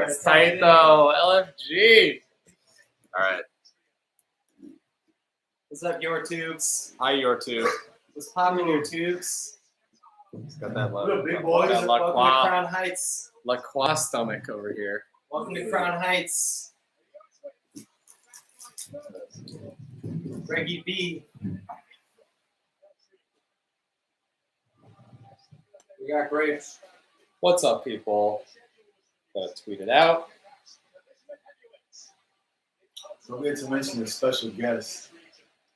It's tight though. LFG. All right. What's up, your tubes? Hi, your tube. What's popping, your tubes? He's got that What up, big boys? that Welcome to La Crown Heights. Croix stomach over here. Welcome to Crown Heights. Reggie B. We got grapes. What's up, people? Gotta tweet it out. Don't forget to mention the special guest.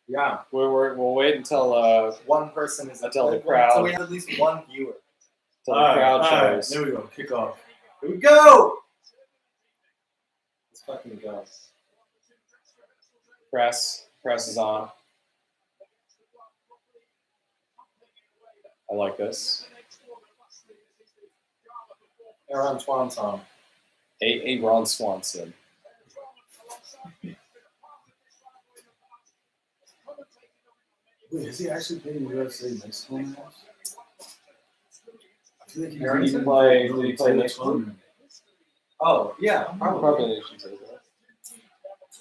Yeah. We'll wait until One person is Until the until crowd- we have at least one viewer. the crowd Alright, shows. there we go. Kick off. Here we go. Let's fucking go. Press is on. I like this. Aaron Swanson. A Ron Swanson. Wait, is he actually playing UFC next one? I feel like he's Aaron, he's did he play really next tournament. Oh, yeah. Probably Nations League.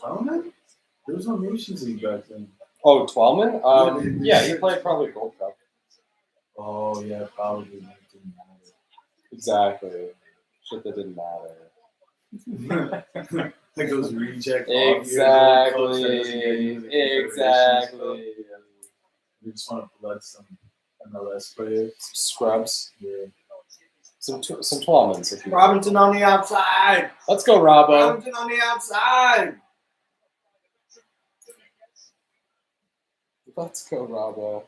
Tournament? There was no Nations League back then. Oh, Twelman? Yeah, He played probably Gold Cup. Oh, yeah, probably. It didn't Exactly. Shit that didn't matter. matter. Like those reject Exactly. Exactly. We just want to blood some MLS players. Scrubs. Yeah. Some Twelmans. If you Robinson on the outside. Let's go, Robbo. Robinson on the outside. Let's go, Robbo.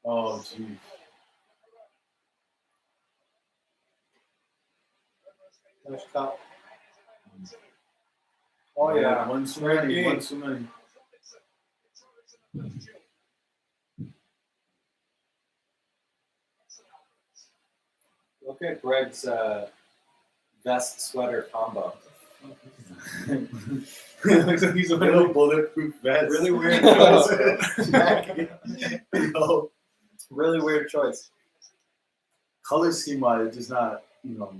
Oh, jeez. Nice cup. Oh, yeah. One too many. One too many. Look at Greg's vest sweater combo. Looks like he's wearing a bulletproof vest. Really weird choice. Yo, Really weird choice. color scheme wise, it does not,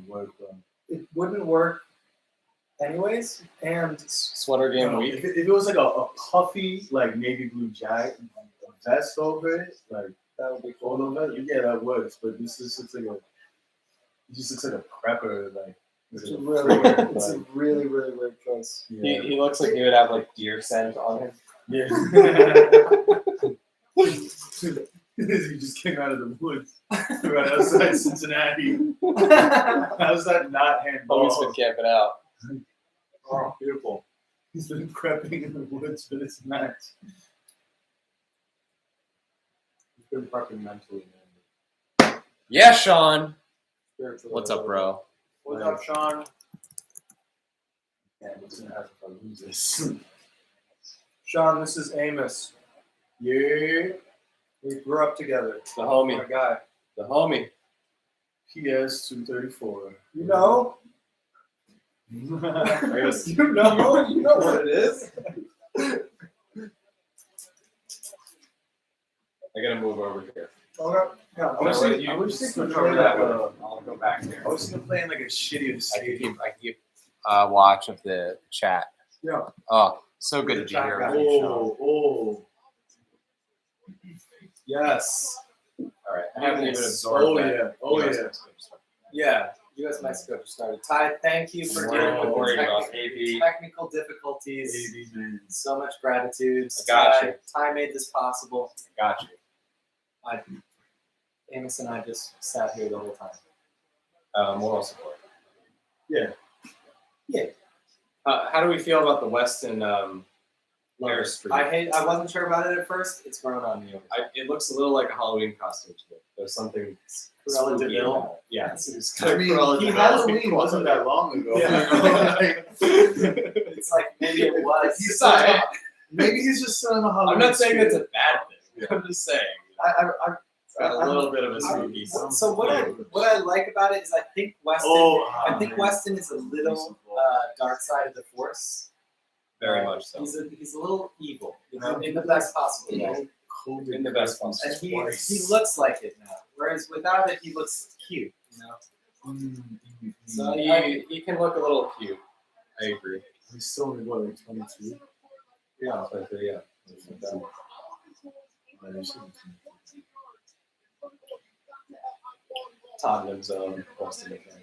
work. It wouldn't work anyways. And Sweater game week. If it was like a puffy, like navy blue jacket, vest over it, like that would be all cool. over it, yeah, that works. But this just looks like it just looks like a prepper, like. It's like a a really, friggin', it's a like, really, really weird choice. yeah. He looks like he would have like deer scent on him. Yeah. He just came out of the woods right outside Cincinnati. How's that not handball? Always been camping out. Oh, beautiful. He's been prepping in the woods for this match. He's been prepping mentally, man. Yeah, Sean. Spiritual. What's up, bro? What's up, Sean? Yeah, what's gonna happen if I lose this? Sean, this is Amos. Yeah. We grew up together. The What homie. a guy. The homie. PS 234. You know? You know what it is. I gotta move over here. Okay. Yeah, I wish Alright, they you I wish they switch could over play that like way. a. I'll go back here. I was gonna play in like a shittier I stadium. can keep watch of the chat. Yeah. Oh, so good to be here with you, Sean. Oh. Yes. All right, I haven't even absorbed that. Yeah. Oh yeah. Yeah. U.S. Mexico just started. Ty, thank you for dealing Don't with worry the about technical difficulties. Baby, man. So much gratitude. I got Ty, you. Ty made this possible. Got you. Amos and I just sat here the whole time. Moral support. Yeah. Yeah. How do we feel about the Weston Lair Street? I wasn't sure about it at first. It's grown on me. It looks a little like a Halloween costume to me. There's something Cruella spooky de Vil. about it. Yeah, it's I mean, Halloween wasn't that long ago. Yeah. Like, It's like maybe it was. he's selling maybe he's just selling a Halloween. I'm not saying spirit. it's a bad thing. I'm just saying it's got a little bit of a spooky. So what I like about it is I think Weston. I think Weston is a little dark side of the Force. Very much so. He's a little evil, in the best possible way. In the best possible. And he looks like it now. Whereas without it, he looks cute. You know. So he can look a little cute. I agree. He's still only what, like 22? Yeah, 23, yeah. Tottenham zone, Boston McKenna.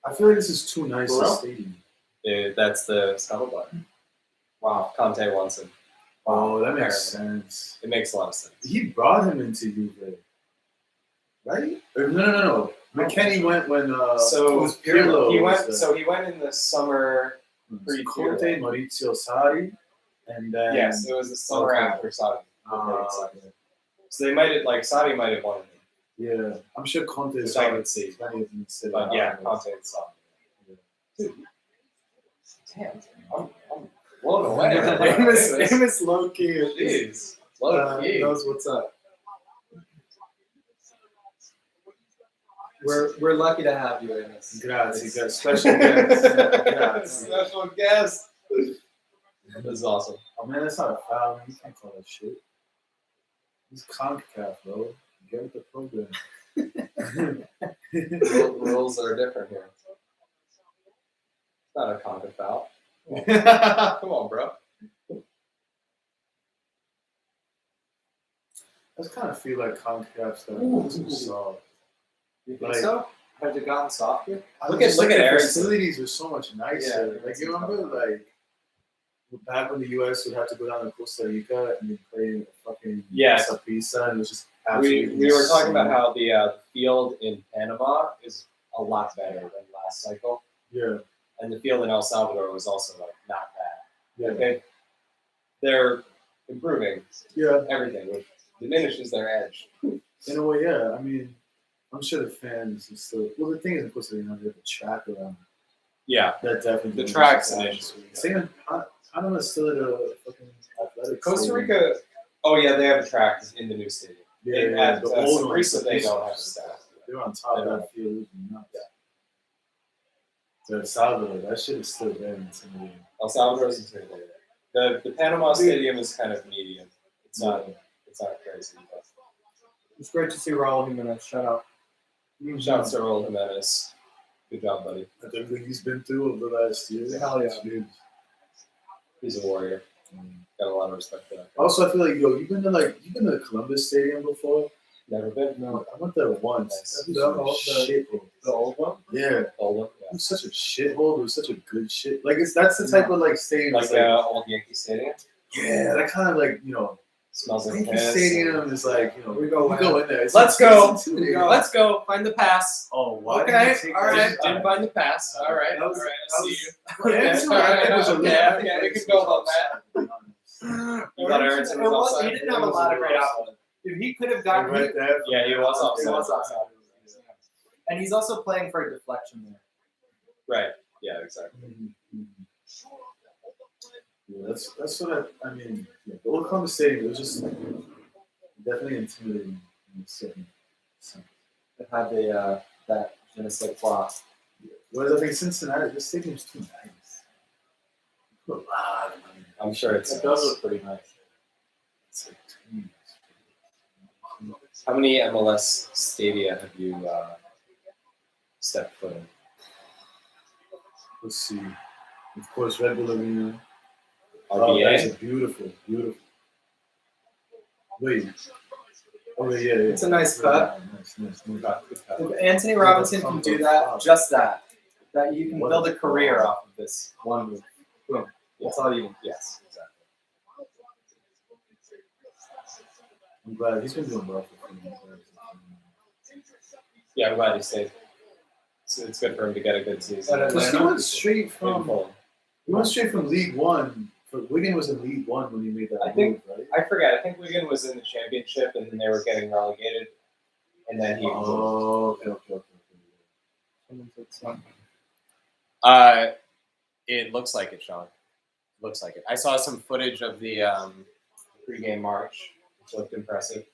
I feel like this is too nice For a real? stadium. That's the scuttlebutt. Wow, Conte wants him. Oh, that makes Apparently. sense. It makes a lot of sense. He brought him into Juve, right? Or, no. McKennie went when So it was Pirlo. he was went. the- So he went in the summer. it was pre- Conte, Maurizio Sarri, and then Yes, it was the summer Okay. after Saudi. uh, So they might have, like, Saudi might have won it, yeah, I'm sure Conte is which I could see. Conte But yeah, Conte and Saudi. Dude, damn, I'm blown away. Amos low key. Jeez, low key. Knows what's up. We're lucky to have you, Amos. Grazie, got special guest. Grazie. Special guest. This is awesome. Oh man, that's not a foul. You can't call that shit. He's CONCACAF, bro. Get with the program. Rules are different here. It's not a conga foul. Come on, bro. I just kind of feel like CONCACAF's got soft. You think Like- so? Has it gotten softer? Look at the Aaron's facilities are so much nicer. Yeah, like you remember, like back when the U.S. would have to go down to Costa Rica and they play fucking Yes. pizza, and it was just We absolutely were talking about insane. how the field in Panama is a lot better than last cycle, Yeah, and the field in El Salvador was also like not bad. yeah, They're improving yeah. everything, which diminishes their edge. In a way, yeah. I mean, I'm sure the fans are still. Well, the thing is, in Costa Rica, they have a track around. Yeah, That definitely. the track's an diminishes issue. the atmosphere. Same. Panama's still at a fucking athletic. Costa stadium. Rica. Oh yeah, they have a track in the new stadium. Yeah, At the old ones. Saprissa, they don't have a staff. They're on top of that field. It was nuts. The Salvador, that shit is still there in some way. El Salvador is intimidating. The Panama Stadium is kind of medium. It's not crazy. But It's great to see Raul Jimenez. Shout out. shout out to Raul Jimenez. Good job, buddy. With everything he's been through over the last year. Hell yeah. It's huge. He's a warrior. Got a lot of respect for that. Also, I feel like you've been to Columbus Stadium before. Never been. No, I went there once. Nice. That was such a shithole. The old one? Yeah, it Old, was such a shithole. It was such a good shit. Like that's the type of like stadium. like it's like, old Yankee Stadium. yeah, that kind of like Smells like Yankee piss. Stadium is like We go you go in there. It's Let's go. it's intimidating. Let's go. Find the pass. Oh, why Okay, did you take all that right. shot? Didn't find the pass. All right. That was- all right. that I see was- you. Yeah, it's all all right. right. It was a Okay, little- okay, we can go about that. You thought Aronson was offside? He didn't have a lot of great options. If he could have gotten right there. Yeah, he was offside. He was offside. And he's also playing for a deflection there. Right. Yeah, exactly. Yeah, that's what I mean. Yeah, the old Columbus Stadium, it was just definitely intimidating in a certain sense. It had the that je ne sais quoi. Whereas I think Cincinnati, this stadium's too nice. Put a lot of money. I'm sure it's. It does look pretty nice. It's like too nice. How many MLS stadia have you stepped foot in? Let's see. Of course, Red Bull Arena. Oh, that's RBA. a beautiful, beautiful. Wait. Oh, yeah. It's a nice cut. Nice. If Anthony Robinson can do that, just that you can build a career off of this one move. Boom. That's all you need. Yes, exactly. I'm glad he's been doing well for him. Yeah, I'm glad he stayed. It's good for him to get a good season. Because he went straight from Fulham. League One. Wigan was in League One when he made that I think- move, right? I forget. I think Wigan was in the championship, and then they were getting relegated, and then he. Oh, okay. It looks like it, Sean. Looks like it. I saw some footage of the pregame march, which looked impressive.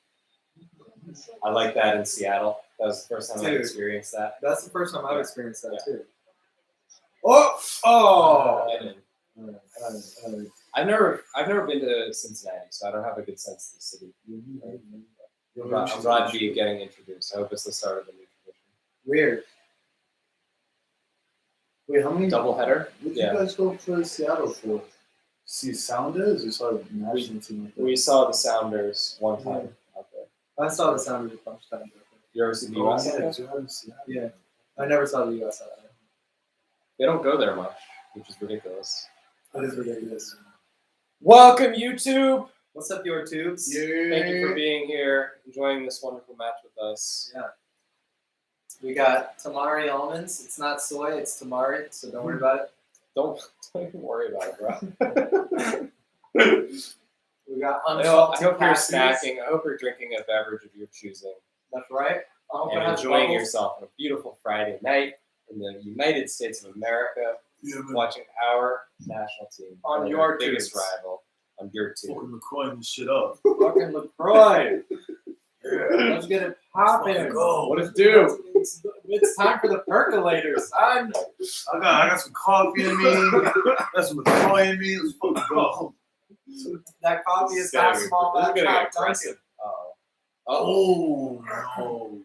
I like that in Seattle. That was the first time I Dude. experienced that. That's the first time I've experienced that Yeah. too. Oh! And Alright. I've never been to Cincinnati, so I don't have a good sense of the city. I'm glad to be getting introduced. I hope it's the start of a new tradition. Weird. Wait, how many Double header? What did Yeah. you guys go for Seattle for? See Sounders? You saw the national team. We saw the Sounders one time out there. I saw the Sounders a bunch of times. You ever see the Oh, US? out yeah, there? Jordan, Seattle. Yeah. I never saw the US out there. They don't go there much, which is ridiculous. That is ridiculous. Welcome, YouTube! What's up, your tubes? Thank you for being here, enjoying this wonderful match with us. Yeah. We got tamari almonds. It's not soy, it's tamari, so don't worry about it. Don't even worry about it, bro. We got I unsalted hope you're cashews. snacking. I hope you're drinking a beverage of your choosing That's right. I hope it and has enjoying bubbles. yourself on a beautiful Friday night in the United States of America, Yeah, man. watching our national team On play your their biggest tubes. rival on your team. Fucking McCoy this shit up. Fucking LaCroix. Yeah. Let's get it popping. Fucking go. What it do? It's time for the percolators. I got some coffee in me. Got some McCoy in me. Let's fucking go. That coffee is This half is small, getting that's half aggressive. Dunkin'. Oh. Oh no.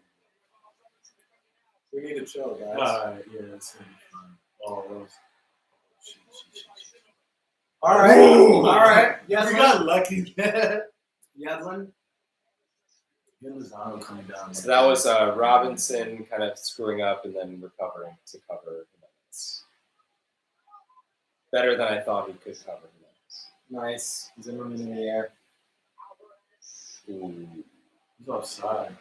We need to chill, guys. Alright, yeah, that's gonna be fun. Oh, that was. Shit. All right. Ooh. All right. You Yedlin. got lucky there. Yedlin. Lozano coming down. So that was Robinson kind of screwing up and then recovering to cover the minutes. Better than I thought he could cover the minutes. Nice. Zimmerman in the air. Ooh. He's offside.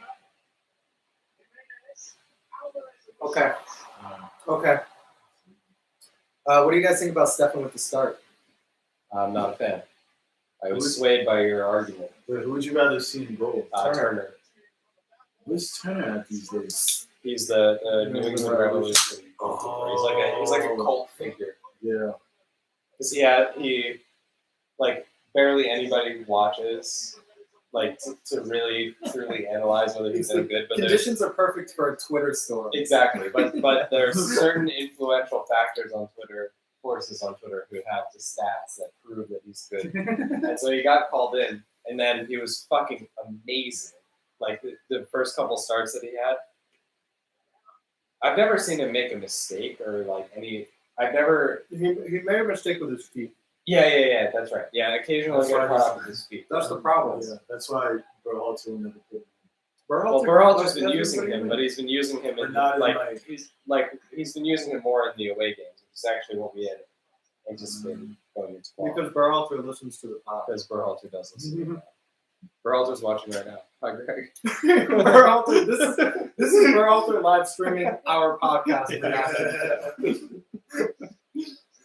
Okay. Okay. What do you guys think about Stefan with the start? I'm not a fan. I was swayed by your argument. Wait, who would you rather see in goal? Turner. Who's Turner at these days? He's the New England Revolution. He's like a cult figure. Yeah. 'Cause he like barely anybody watches like to really truly analyze whether he's any good. But there's Conditions are perfect for a Twitter story. exactly. But there's certain influential factors on Twitter, forces on Twitter who have the stats that prove that he's good. And so he got called in, and then he was fucking amazing. Like the first couple starts that he had, I've never seen him make a mistake or like any. I've never. He made a mistake with his feet. Yeah. That's right. Yeah, occasionally That's get right. caught up with his feet. That's the problem. Yeah, that's why Berhalter will never put him. Well, Berhalter's been using him, but he's been using him But in not in, like he's been using him more in the away games, which is actually what we had anticipated going into fall. Because Berhalter listens to the pod. Because Berhalter does listen. to that. Berhalter's watching right now. Hi, Greg. Berhalter, this is Berhalter live streaming our podcast.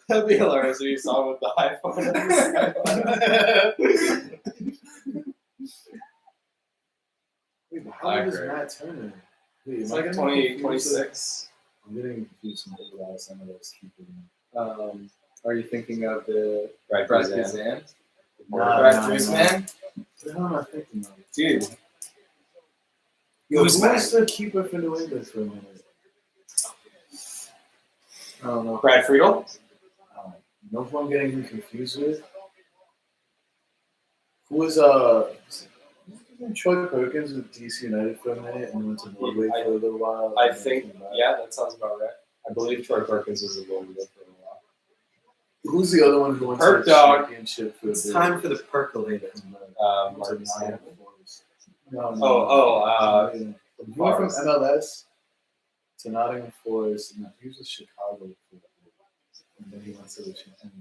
That'd be hilarious if you saw him with the iPhone. Wait, I how old is agree. Matt Turner? Wait, It's am I like getting 20, confused 26. I'm getting confused with the last time I was keeping. Are you thinking of the Right, Brad Guzan. Guzan? Nah, Brad nah, Guzman? What the hell am I thinking of? Dude. Yo, who was the keeper for New England for a minute? I don't know. Brad Friedel? You know who I'm getting him confused with? Who was Troy Perkins with DC United for a minute and then went to Norway for a little while? I and then think, came back? yeah, that sounds about right. I believe Troy Perkins was a goalie for a while. Who's the other one who went Perk to the Dog. championship for It's time for the percolator. Marcus Sanders. He went from MLS to Nottingham Forest, and he was in Chicago for a bit, and then he went to the championship.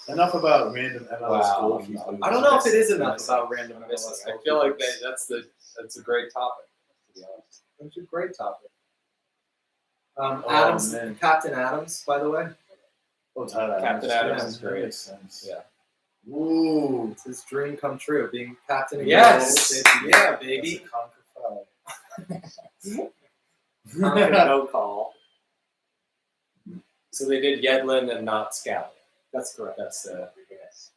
Enough about random MLS Wow. goalkeepers. I don't know if it is enough about random I MLS. feel like that's a great topic, to be honest. It's a great topic. Oh, Adams, man. Captain Adams, by the way. Oh, Tyler Captain Adams is that great. makes sense. Yeah. Ooh. It's his dream come true, being captain of Yes! the world. Yeah, That's baby. a conquer No call. So they did Yedlin and not Scally. That's correct. That's yes.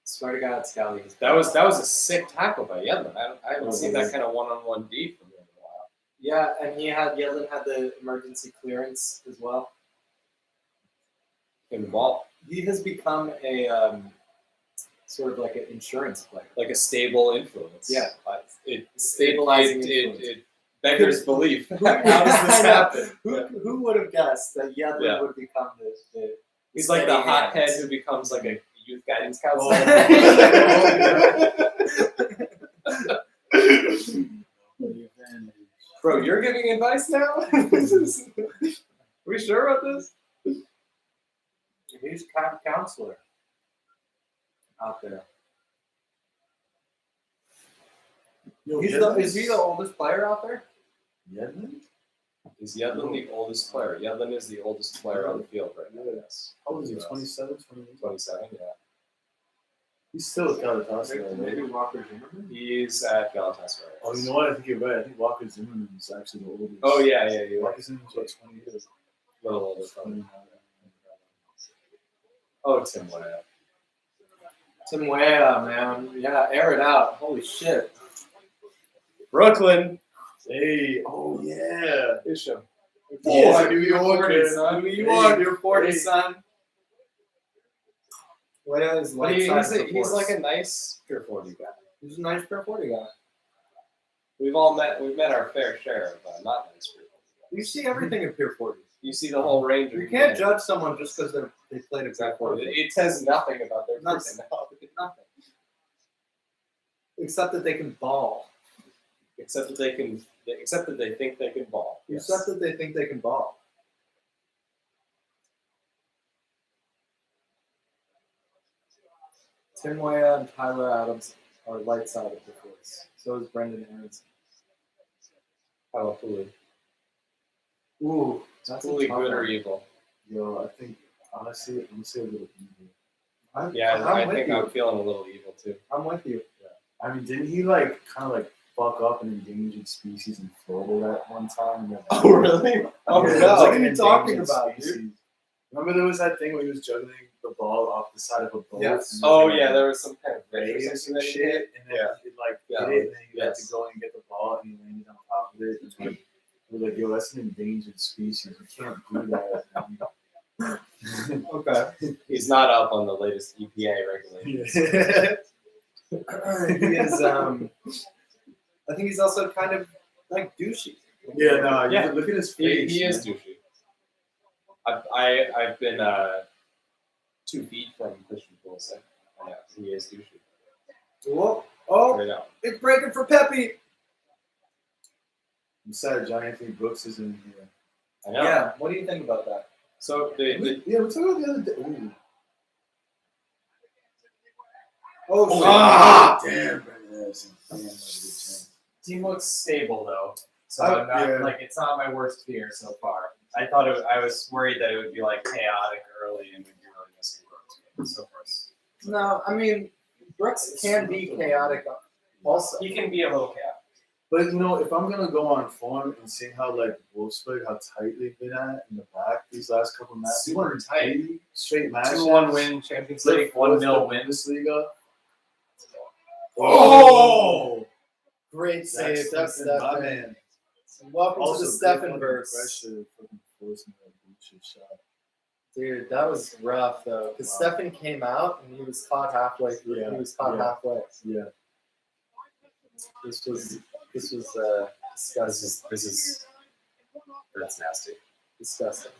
Swear to God, Scally. That was a sick tackle by Yedlin. I haven't seen that was. kind of one-on-one D from him in a while. Yeah, and Yedlin had the emergency clearance as well. In the ball, He has become a sort of like an insurance player. like a stable influence. Yeah, Stabilizing It influence. beggars belief. How does I this know. happen? Who would have guessed that Yedlin Yeah. would become the He's like the steady hothead hands. who becomes like a youth guidance Oh, counselor. Bro, you're giving advice now? Are we sure about this? He's camp counselor out there. Yo, Is he the oldest player out there? Yedlin? Is Yedlin the oldest player? Yedlin is the oldest player on the field right now. Yes. How old is he? 27, 28? 27, yeah. He's still at Galatasaray, Maybe right? Walker Zimmerman. He's at Galatasaray. Oh, you know what? I think you're right. I think Walker Zimmerman is actually the oldest. Oh, yeah, you're right. Walker Zimmerman's like 20 years. A little older from 29. Oh, Tim Weah. Tim Weah, man. Yeah, air it out. Holy shit. Brooklyn. Hey, oh yeah. Bishop. Yeah, New York, 40, man. son. New York, you're 40, Hey. son. Weah is But light he's, side of the he's force. like a nice pure 40 guy. He's a nice pure 40 guy. We've met our fair share of not nice pure 40 guys. You see everything in pure 40. You see the whole range of You can't judge someone just because they played a pure Exactly. 40. It says nothing about their Nothing. personality. Nothing. Except that they can ball. Except that they think they can ball. Yes. Except that they think they can ball. Tim Weah and Tyler Adams are light side of the force. So is Brendan Aronson. How Cooley. Ooh, that's a Cooley tough good or one. evil? Yo, I think, honestly, I'm going to say a little evil. Yeah, I with think you. I'm feeling a little evil too. I'm with you. I mean, didn't he, like, kind of, like, fuck up an endangered species in Florida that one time? Oh, really? Oh, Yeah, it no. was, What like, are an you talking endangered about, species. dude? Remember there was that thing where he was juggling the ball off the side of a boat? Yes. and Oh, there yeah, was, there was some kind of like, race or waves something and that he did. shit, and then Yeah. it, like, Yeah. hit it, and then he had Yes. to go and get the ball, and he landed on top of it. And like, we're like, yo, that's an endangered species. You can't do that. Okay. He's not up on the latest EPA regulations. He is. I think he's also kind of like douchey. Yeah, no, Yeah. look at his He face. is man. douchey. I've been 2 feet from Christian Pulisic. Yeah, he is douchey. Whoa. Oh, Straight out. it's breaking for Pepe. I'm sad John Anthony Brooks isn't in here. I know. Yeah. What do you think about that? So the Yeah, we're talking about the other day. Ooh. Oh, Ah! Damn, Brendan Aronson. Damn, that was a good chance. team looks stable though, so Oh, I'm not yeah. like it's not my worst fear so far. I thought I was worried that it would be like chaotic early and we'd be really missing Brooks. So far, No, I mean Brooks can be chaotic. Also, he can be a little chaotic. But you know, if I'm gonna go on form and seeing how like Wolfsburg, how tight they've been at in the back these last couple matches, Super tight. 3 straight matches, 2-1 win, Champions League, 1-0 win. Bundesliga. Oh! Great Zach save from Steffen, my Steffen. man. Welcome Also, to the great fucking Steffenverse. pressure, fucking forcing that bullshit shot. Dude, that was rough though, because Wow. Steffen came out and he was caught halfway through. Yeah, He was caught yeah. halfway. Yeah. This was disgusting. That's nasty. Disgusting.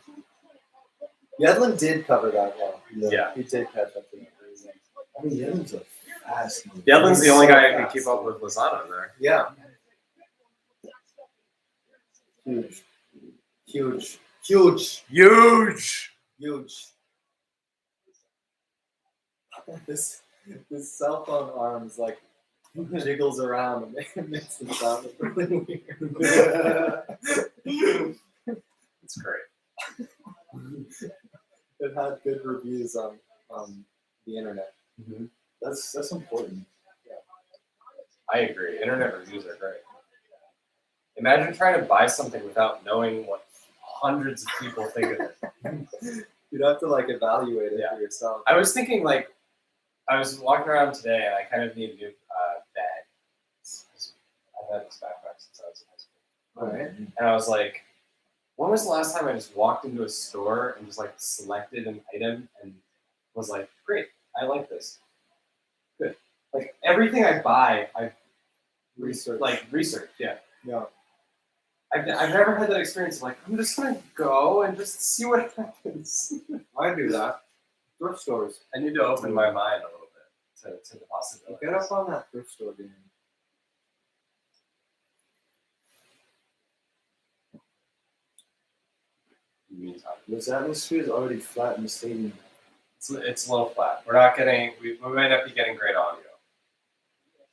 Yedlin did cover that well. Yeah. He did catch up to that. I mean, Yedlin's a fast. Yedlin's the only So guy who can fast. keep up with Lozano there. Yeah. Huge. Huge. Huge. Huge. Huge. This cell phone arm is like jiggles around and it makes it sound really weird. It's great. It had good reviews on the internet. That's important. I agree. Internet reviews are great. Imagine trying to buy something without knowing what hundreds of people think of it. You'd have to like evaluate it Yeah. for yourself. I was thinking like, I was walking around today and I kind of need a new bag. I've had this backpack since I was in high school. Alright. And I was like, when was the last time I just walked into a store and just like selected an item and was like, great, I like this. Good. Like everything I buy, I've Research. Like research. Yeah. Yeah. I've never had that experience of like, I'm just gonna go and just see what happens. I do that. Thrift stores. I need to open my mind a little bit to the possibilities. Get up on that thrift store game. Meantime, This atmosphere is already flat in the stadium. it's a little flat. We're not getting. We might not be getting great audio.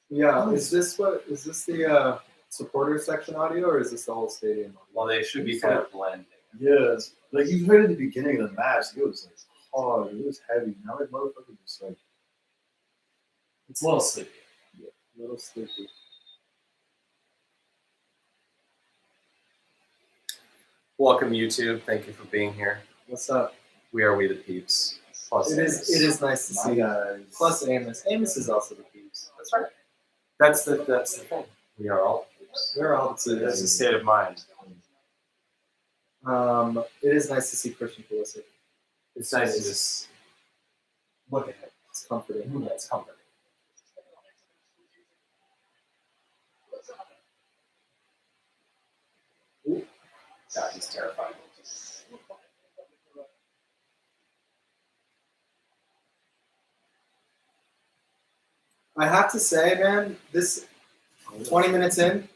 Yeah. Is this the supporter section audio, or is this the whole stadium audio? Well, they should be kind of blending. Yeah, like you heard at the beginning of the match, it was like hard, it was heavy. Now like motherfuckers just like It's a little sleepy. A little sleepy. Welcome, YouTube. Thank you for being here. What's up? We are We the Peeps. Plus It Amos. is nice to my see. guys. Plus Amos. Amos is also the peeps. That's right. That's the thing. We are all the Peeps. We're all the That's peeps. a state of mind. It is nice to see Christian Pulisic. It's nice to just look at him. It's comforting. Yeah, it's comforting. God, he's terrifying. I have to say, man, this 20 minutes in,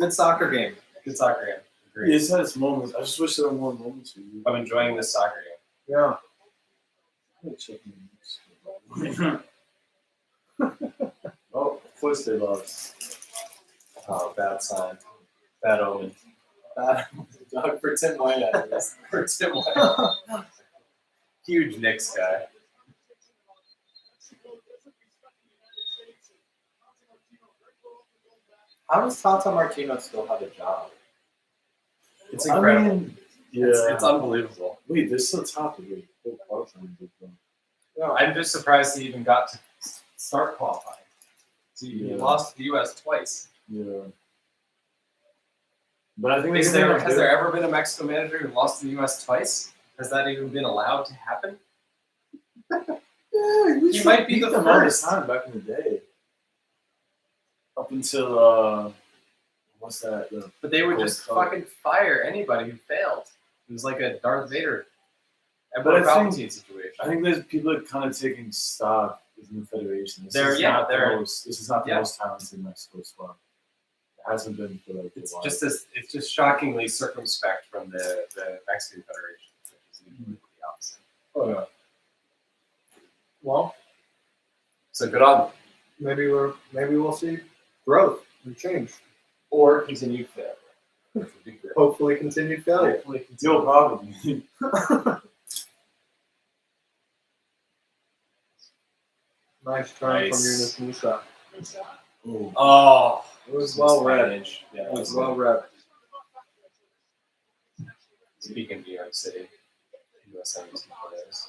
good soccer game. Good soccer game. Agreed. It's had its moments. I just wish there were more moments for you. I'm enjoying this soccer game. Yeah. I'm checking this. Oh, of course they lost. Oh, bad sign. Bad omen. Bad dog for Tim White. For Tim White. Huge Knicks guy. How does Tata Martino still have a job? It's incredible. I mean, yeah. It's unbelievable. Wait, they're still top of it. No, I'm just surprised he even got to start qualifying. He Yeah. lost to the U.S. twice. Yeah. But I think Has there ever been a Mexico manager who lost to the U.S. twice? Has that even been allowed to happen? Yeah, He might be the them all first. time back in the day. Up until what's that? But they would Cool just color. fucking fire anybody who failed. It was like a Darth Vader, But Emperor I think- Palpatine situation. I think there's people that kind of taking stock in the federation. This They're- is yeah, not the they're- most. This is not the yeah. most talented Mexico squad. It hasn't been for like a It's while. it's just shockingly circumspect from the Mexican Federation, which is usually the opposite. Oh, yeah. Well, So good on them. maybe we'll see growth and change. Or continued failure. Which would be great. Hopefully, continued failure. Hopefully continued. Yo, probably. Nice turn Nice. from Yunus Musa. Ooh. Oh, It was well read. Spanish. Yeah, It was well read. Speaking of New York City, USMNT players.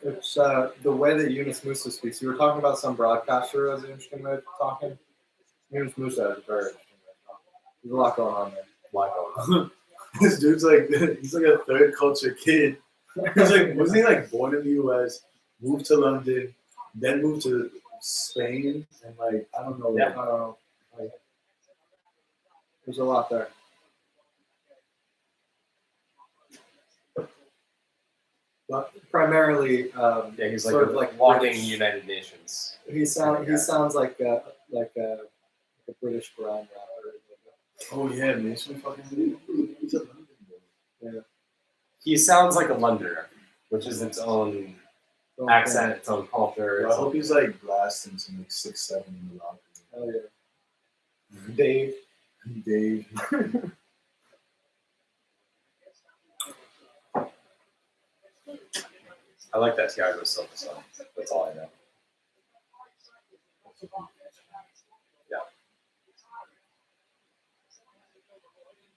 It's the way that Yunus Musa speaks. You were talking about some broadcaster as an interesting way of talking. Yunus Musa is very interesting way of talking. There's a lot going on there. Why going This dude's like he's like a third culture kid. He's like, wasn't he like born in the U.S., moved to London, then moved to Spain, and like I don't know. Yeah. I don't know. There's a lot there. But primarily, Yeah, he's like sort a of like walking British. United Nations. He sounds like a British brown rapper. Oh yeah, man, he's from fucking. He's a London boy. He sounds like a Londoner, which is its own accent, its own culture. Yo, I hope he's like blasting some like 6'7" in the locker Oh yeah. Dave. room. Dave. I like that Thiago Silva song. That's all I know. Yeah.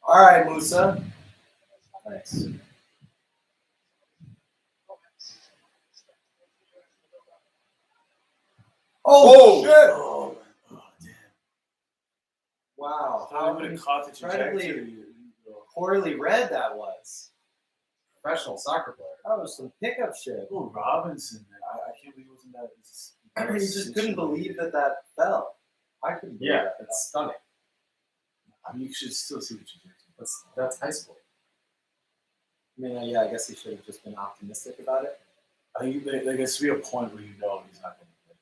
All right, Musa. Nice. Oh, shit! Oh, damn. Wow. I would have caught the incredibly trajectory. poorly read that was. Professional soccer player. That was some pickup shit. Oh, Robinson, man. I can't believe it wasn't that. You just couldn't believe that fell. I couldn't believe Yeah, that. it's stunning. I mean, you should still see what you're doing. That's high school. I mean, yeah, I guess he should have just been optimistic about it. I think there gets to be a point where you know he's not going to win.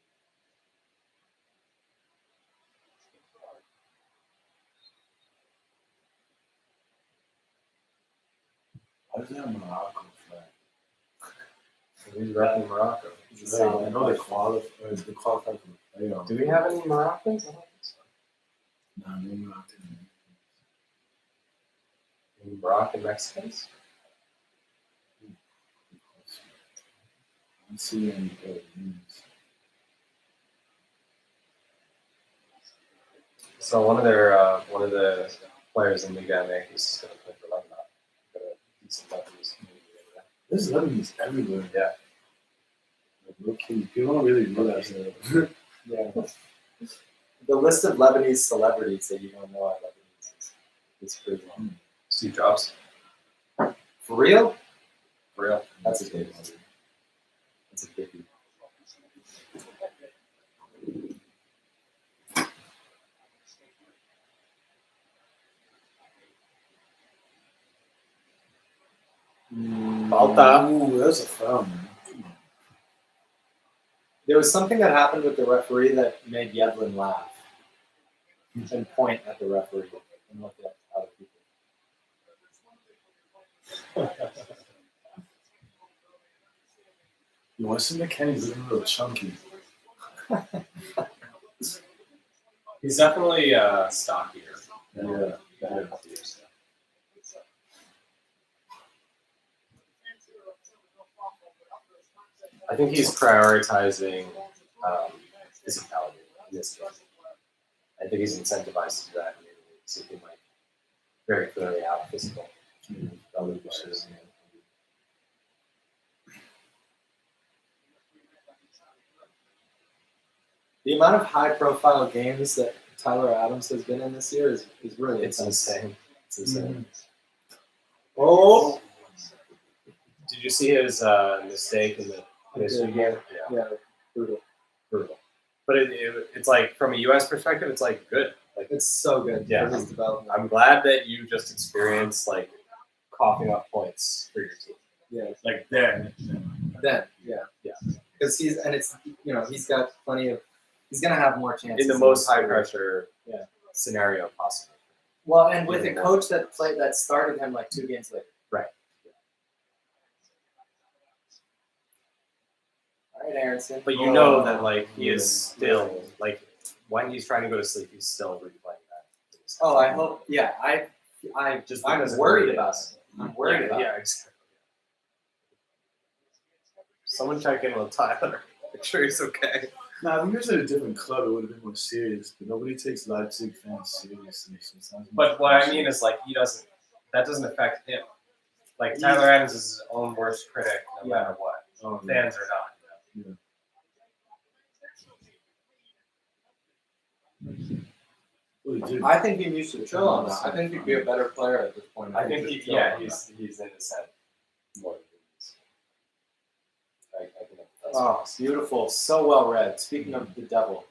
Why does he have Morocco flag? He's repping Morocco. He's a Hey, I solid know they player. qualified. They qualified for the playoff. Do we have any Moroccans? I don't think so. Nah, no Moroccan. Any Moroccan Mexicans? I don't see any good names. So one of the players in Liga MX is going to play for Lebanon. Got a decent Lebanese community over There's Lebanese everywhere. Yeah. Like, low-key, people don't really realize that. Yeah. The list of Lebanese celebrities that you don't know are Lebanese is pretty long. there. Steve Jobs. For real? For real. That's a big one. That's a biggie. Falta. Ooh, that's a foul, man. Come on. There was something that happened with the referee that made Yedlin laugh and point at the referee and look at other people. Yo, Weston McKennie's looking a little chunky. He's definitely stockier. Yeah. I think he's prioritizing physicality in this game. I think he's incentivized to do that. So he might very clearly out physical. Probably the shit. The amount of high-profile games that Tyler Adams has been in this year is really It's insane. It's insane. Oh, Did you see his mistake in the PSG game? yeah, brutal. Brutal. But it's like from a U.S. perspective, it's like good. Like It's so good Yeah. for his development. I'm glad that you just experienced like coughing up points for your team. Yeah, Like then. then, yeah. Because he's got plenty of. He's gonna have more chances In the most this high career. pressure Yeah. scenario possible. Well, and with a coach that started him like 2 games later. Right. All right, Aronson. But you know that like he is still like when he's trying to go to sleep, he's still replaying that. Oh, I hope. Yeah, I'm because of worried who it about is. it. I'm worried about Yeah, it. exactly. Someone check in with Tyler. Make sure he's okay. Nah, I think there's a different club. It would have been more serious, but nobody takes Leipzig fans seriously. So it sounds But what I mean is like that doesn't affect him. Like Tyler Adams is his own worst critic no matter what. oh, Fans are not. What he did. I think he needs to chill on that. I think he'd be a better player at this point. I think he'd chill on he's in his head more than he is. I think that's Oh, beautiful. So well read. Speaking of the devil.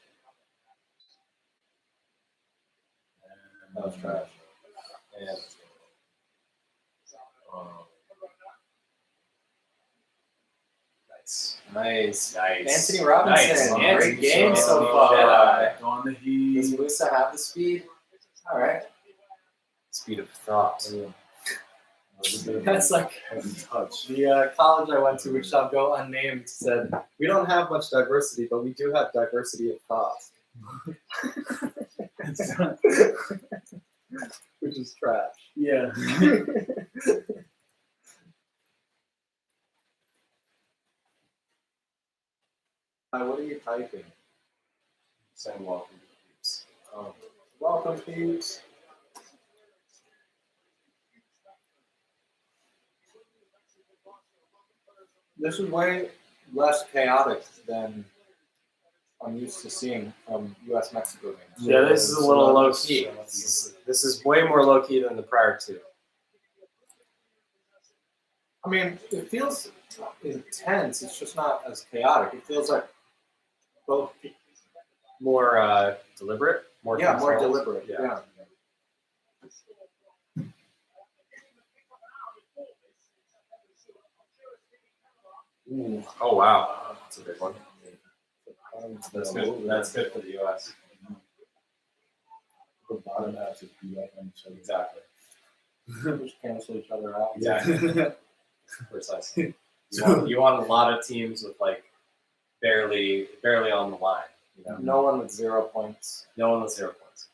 That was trash. yeah. Nice. Nice. Anthony Robinson. Nice. Great game so Oh, far. Jedi. On the Does heat. Musa have the speed? All right. Speed of thought. That's like Heavy touch. the college I went to, which shall go unnamed, said, we don't have much diversity, but we do have diversity of thought. Which is trash. Yeah. What are you typing? Saying welcome. Oh. Welcome, peeps. This is way less chaotic than I'm used to seeing from U.S.-Mexico games. Yeah, this is a little low key. This is way more low key than the prior two. I mean, it feels intense. It's just not as chaotic. It feels like Both. More deliberate, more Yeah, more controlled? deliberate. Yeah. Ooh. Oh wow, that's a big one. That's good. That's good for the U.S. The bottom half is beat up on each other. Exactly. Just cancel each other out. Exactly. Precisely. You want a lot of teams with like barely on the line. You know? No one with 0 points. No one with 0 points.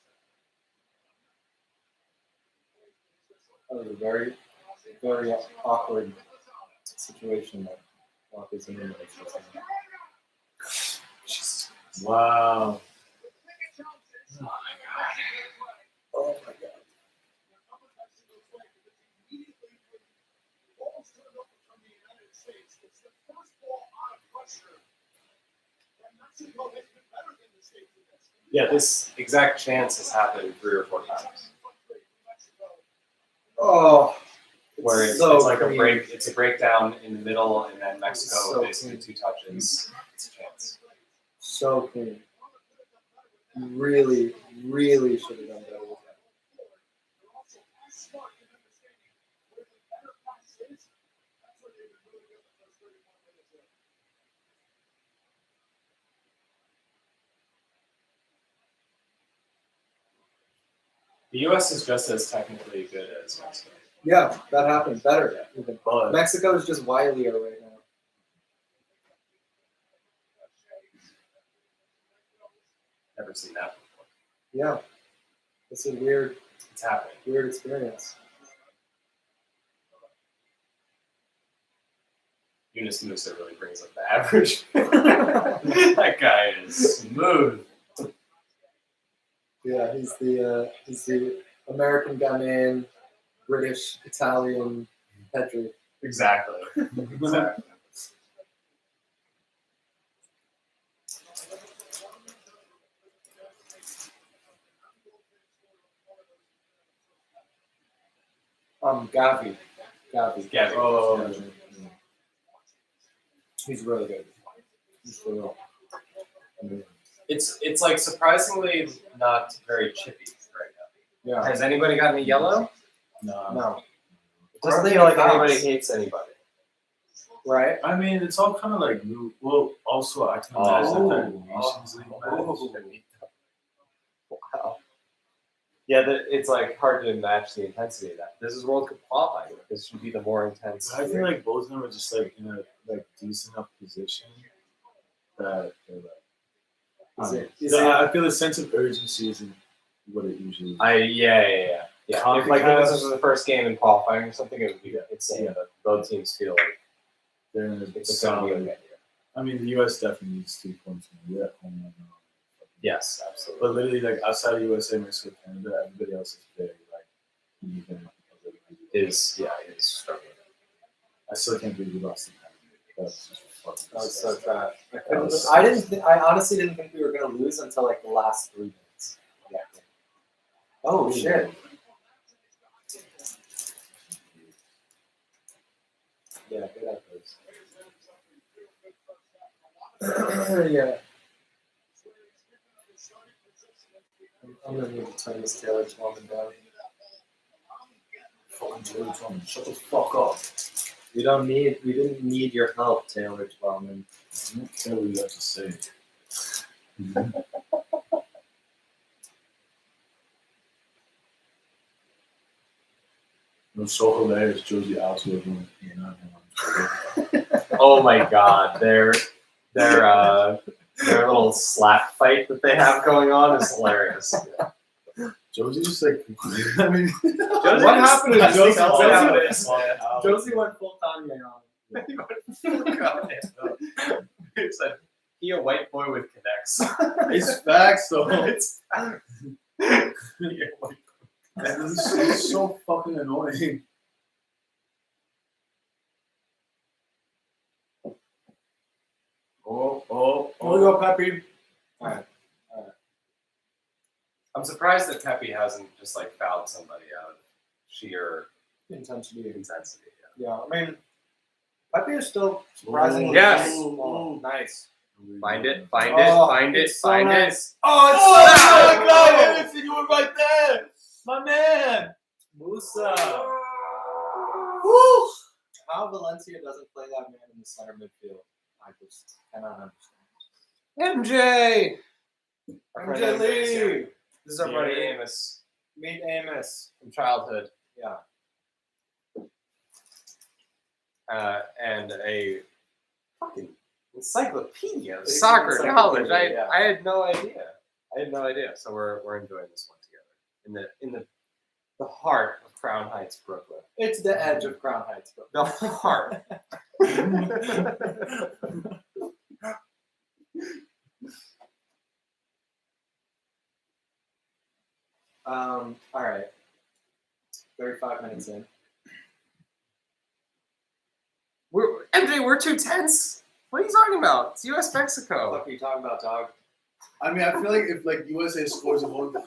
That was a very, very awkward situation that Walker's in. Wow. Oh my god. Yeah, this exact chance has happened 3 or 4 times. Oh, Where it's so like clean. a break, it's a breakdown in the middle, and then Mexico So basically 2 touches. It's a chance. So clean. Really, really should have done better with that. The U.S. is just as technically good as Mexico. Yeah, that happened better. Even. But Mexico is just wilier right now. Never seen that before. Yeah, it's a weird It's happening. experience. Yunus Musa really brings up the average. That guy is smooth. Yeah, he's the American Ghanaian, British, Italian Pedri. Exactly. Exactly. Gavi. Gabby. oh, He's really good. He's for real. It's like surprisingly not very chippy right now. Yeah. Has anybody gotten a yellow? No. It doesn't Hardly feel like any anybody fouls. hates anybody. Right? I mean, it's all kind of like new. Well, also I can imagine that Nations League match. Wow. Yeah, it's like hard to match the intensity of that. This is World Cup qualifying. This should be the more intense. I feel like both of them are just like in a like decent enough position that they're like. I feel the sense of urgency isn't what it usually is. Yeah. If like Because- this was the first game in qualifying or something, it would be insane. Yeah. But both teams feel like They're in a it's going to be solid. okay. I mean, the U.S. definitely needs 2 points from the home right now. Yes, absolutely. But literally, like outside of USA, Mexico, Canada, everybody else is very like even. Is struggling. I still can't believe we lost to Canada. That's just fucking. That was so trash. That was- I honestly didn't think we were gonna lose until like the last 3 minutes. Yeah. Oh shit. Yeah, good efforts. Yeah. I'm gonna need to turn this Taylor Twelman down. Fucking Taylor Twelman, shut the fuck up. We didn't need your help, Taylor Twelman. I don't care what you have to say. It was so hilarious. Josie Oswald went in on him. Oh my God, their little slap fight that they have going on is hilarious. Josie just like, I mean, What happened to Josie? Josie went full Kanye on him. It's like he a white boy with connects. it's facts though. It's This is so fucking annoying. Here we go, Pepe. Alright. I'm surprised that Pepe hasn't just like fouled somebody out of sheer Intensity. intensity. Yeah, I mean, Pepe is still surprisingly Yes. small. Nice. Find it. It's so nice. Oh, it's oh so my God, Anderson, you were right there, my man. Musa. Woo! How Valencia doesn't play that man in the center midfield, I just cannot understand. MJ. Our MJ friend MJ is here. Lee. This is our buddy Amos Meet Amos. from childhood, Yeah. and a fucking encyclopedia of Basic soccer knowledge. encyclopedia, I had no idea. So we're enjoying this one together in the heart of Crown Heights, Brooklyn. It's the edge of Crown Heights, bro. The heart. All right. 35 minutes in. We're too tense. What are you talking about? It's U.S. Mexico. What are you talking about, dog? I mean, I feel like if like USA scores a goal, I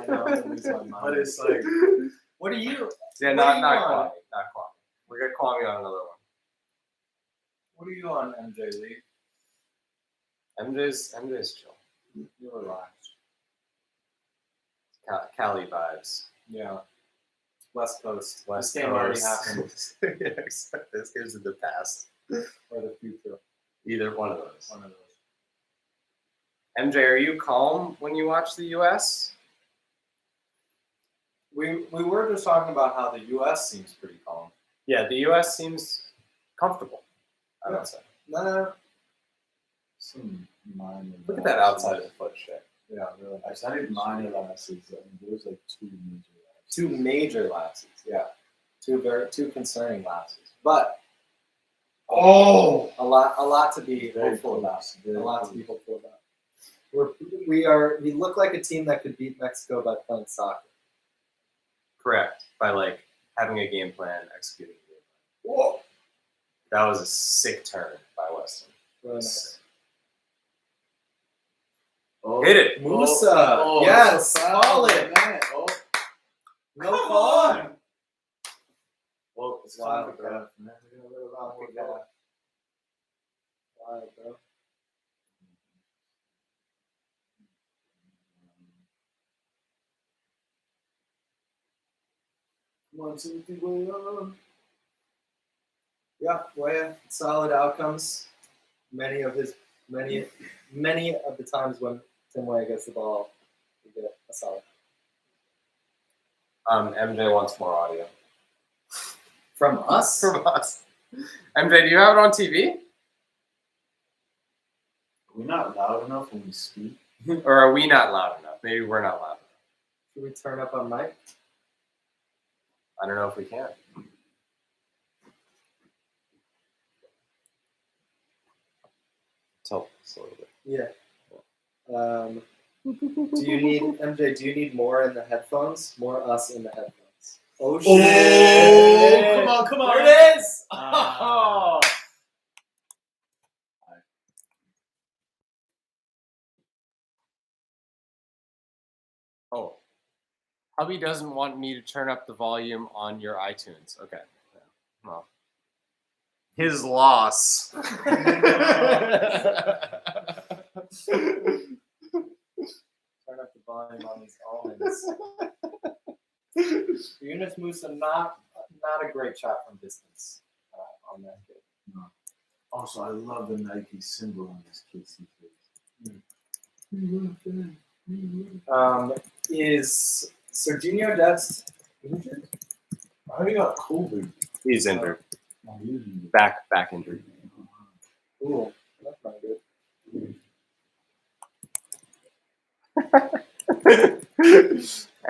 know, I'm gonna lose my mind. but it's like What are you? Yeah, What not are you Kwame. on? Not Kwame. We're gonna Kwame on another one. What are you on, MJ Lee? MJ's chill. You're relaxed. Cali vibes. Yeah. West Coast. West This game already Coast. happened. Yeah, except this gives it the past. Or the future. Either one of those. One of those. MJ, are you calm when you watch the U.S.? We were just talking about how the U.S. seems pretty calm. Yeah, the U.S. seems comfortable, I would say. Nah. some minor. Look at that outside of the foot shit. Yeah, really. I studied minor lapses. I mean, there was like two major lapses. Two major lapses. Yeah. Two concerning lapses. But Oh, a lot to be very hopeful about. close. A Very lot to close. be hopeful about. We look like a team that could beat Mexico by playing soccer. Correct. By like having a game plan, executing a game plan. Whoa. That was a sick turn by Weston. Really nice. Oh, Hit it. Musa. Oh, Yes. that's a foul, Solid. man. Oh, No come call. on. Well, it's Wow, kind of bro. crap, man. Wow, bro. Come on, Timothy, way on. Yeah, well, solid outcomes. Many of the times when Tim Way gets the ball, we get a solid. MJ wants more audio From us? from us. MJ, do you have it on TV? We're not loud enough when we speak. Or are we not loud enough? Maybe we're not loud enough. Should we turn up on mic? I don't know if we can. Tilt us a little bit. Yeah. Do you need more in the headphones? More us in the headphones. Oh shit! Oh, come on. There it is! Ah. Oh. Oh. Hubby doesn't want me to turn up the volume on your iTunes. Okay. Well. His loss. Turn up the volume on these almonds. Yunus Musa, not a great shot from distance on that kid. No. Also, I love the Nike symbol on this kid's face. Is Serginho Dest injured? I already got COVID. He's injured. I'm usually Back injury. Ooh, that's not good.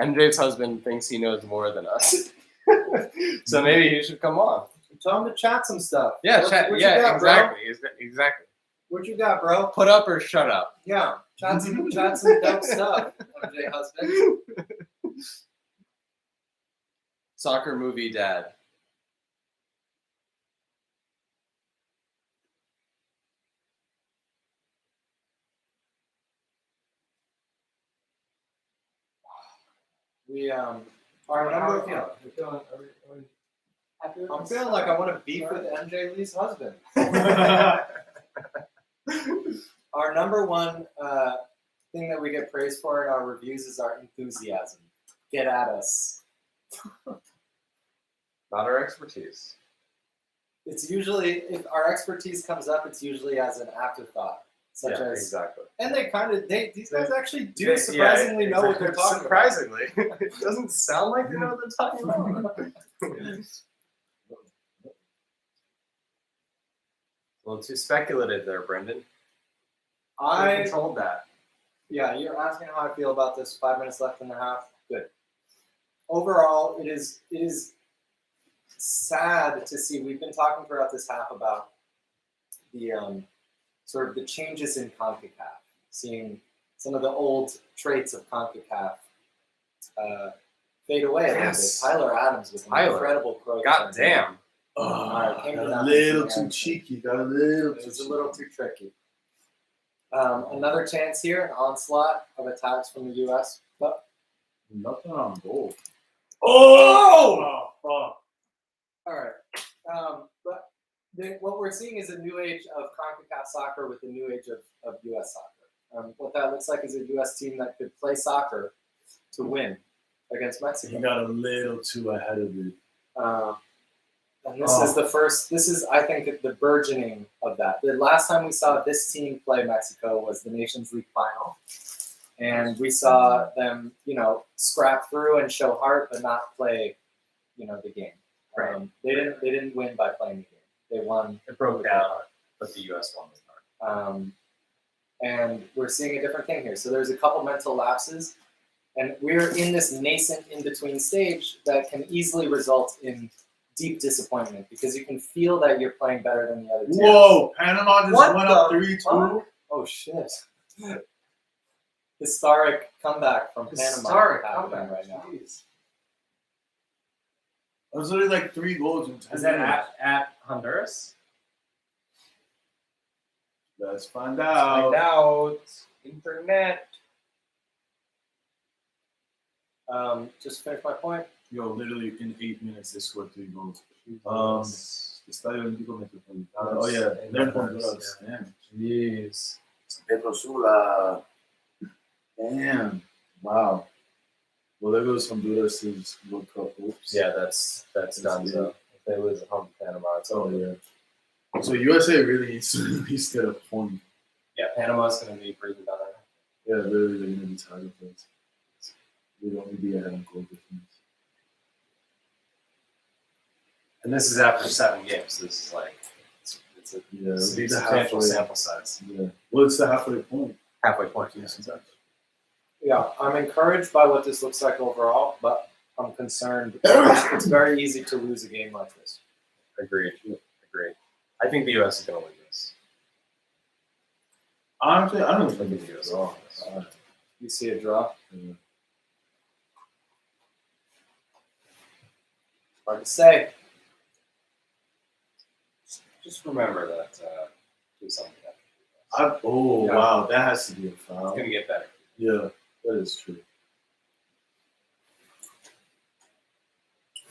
MJ's husband thinks he knows more than us. So maybe he should come on. Tell him to chat some stuff. Yeah, What chat. you Yeah, got, bro? exactly. What you got, bro? Put up or shut up. Yeah, chat some dope stuff, MJ husband. Soccer movie dad. We How our are number. we feeling? I'm feeling like I want to beef with MJ Lee's husband. Our number one thing that we get praised for in our reviews is our enthusiasm. Get at us. Not our expertise. It's usually, if our expertise comes up, it's usually as an afterthought, such as, exactly. and these guys actually do Yeah, surprisingly know what they're talking about. Surprisingly, it doesn't sound like they know what they're talking about. A little too speculative there, Brendan. I controlled that. Yeah, you're asking how I feel about this. 5 minutes left in the half. Good. Overall, it is sad to see. We've been talking throughout this half about the sort of the changes in CONCACAF, seeing some of the old traits of CONCACAF fade away a little bit. Tyler Adams with an incredible quote. God damn. A little too cheeky. Got a little It too was a cheeky. little too tricky. Another chance here, an onslaught of attacks from the U.S. But Nothing on goal. Oh! Fuck. all right, but what we're seeing is a new age of CONCACAF soccer with a new age of U.S. soccer. What that looks like is a U.S. team that could play soccer to win against Mexico. He got a little too ahead of it. And this is the first. This is, I think, the burgeoning of that. The last time we saw this team play Mexico was the Nations League final, and we saw them, scrap through and show heart, but not play, the game. Right. They didn't win by playing the game. They won. It broke down, but the U.S. won the part. And we're seeing a different thing here. So there's a couple mental lapses, and we're in this nascent in-between stage that can easily result in deep disappointment because you can feel that you're playing better than the other team. Whoa! Panama just What went the up 3-2. fuck? Oh shit! Historic comeback from Historic Panama happening comeback, right now. Jeez. It was literally like 3 goals in 10 Is that minutes. at Honduras? Let's find Let's out. find out. Internet. Just finish my point. Yo, literally in 8 minutes they scored 3 goals. Estadio Olímpico Metropolitano. Oh yeah, they're in Honduras. Damn. Jeez. Pedro Sula. Damn. Wow. Well, there goes Honduras' World Cup hopes. Yeah, that's done. So if they lose at home to Panama, it's Oh over. yeah. So USA really needs to at least get a point. Yeah, Panama's going to be pretty done. Yeah, literally they're gonna be tired of this. We'd only be ahead on goal difference. And this is after 7 games. This is like it's a Yeah, it's we a need the substantial halfway. sample size. Yeah. Well, it's the halfway point. Halfway point. Yes, exactly. Yeah, I'm encouraged by what this looks like overall, but I'm concerned. It's very easy to lose a game like this. Agreed. Agreed. I think the U.S. is going to win this. Honestly, I don't I think think the it's U.S. will wrong. win this. You see a draw. Hard to say. Just remember that do something better. Oh Yeah. wow, that has to be a It's foul. going to get better. Yeah, that is true.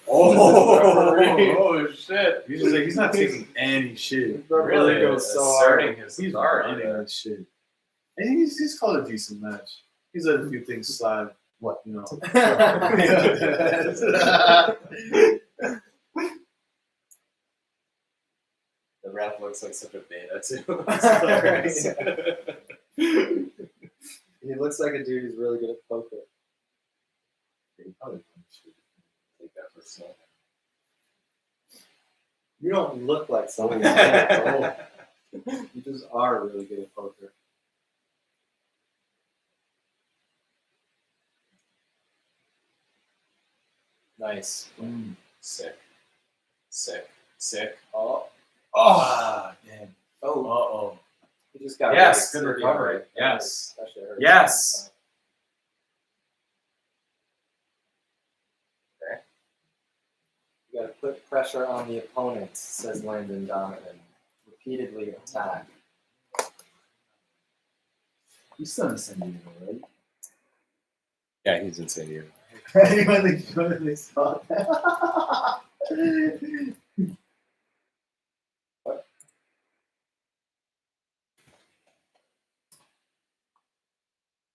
Oh shit! He's just like he's not taking any shit. Really goes so hard. asserting his He's authority running there. that shit. And he's called a decent match. He's let a few things slide. What, you know? The ref looks like such a beta too. He looks like a dude who's really good at poker. He probably should. Take that for snow. You don't look like someone who's good at poker. You just are really good at poker. Nice. Sick. Oh. Ah, damn. Oh, Uh-oh. he just got Yes, really good sturdy recovery. on it. Yes. That shit hurts. Yes. You got to put pressure on the opponent, says Landon Donovan. Repeatedly attack. He's still in San Diego, right? Yeah, he's in San Diego. when they saw that.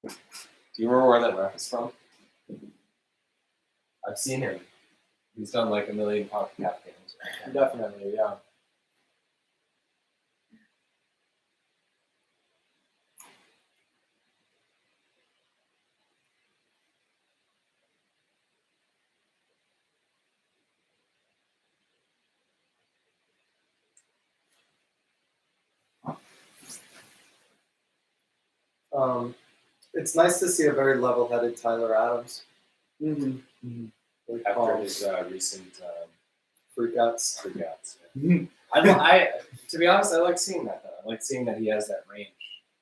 Do you remember where that ref is from? I've seen him. He's done like a million CONCACAF games. Definitely, yeah. It's nice to see a very level-headed Tyler Adams. Very After calm, his recent freakouts. freakouts. Yeah. I, to be honest, I like seeing that. Though. I like seeing that he has that range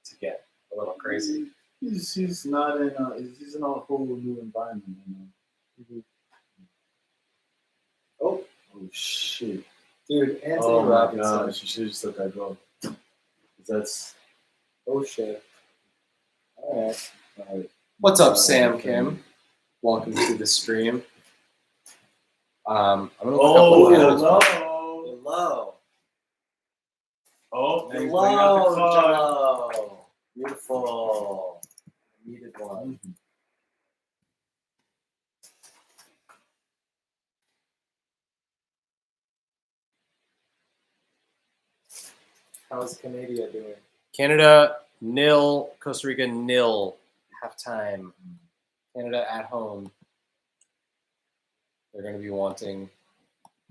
to get a little crazy. He's not in he's in a whole new environment. Oh shit, dude, Anthony oh my Robinson. gosh, you should have just let that go. That's Oh shit. All right. What's up, Sam Kim? Welcome to the stream. I'm gonna look up what the hello. Hello. Oh, now he's bringing out the card. Hello. Beautiful. I needed one. How's Canada doing? Canada 0, Costa Rica 0, halftime. Canada at home. They're going to be wanting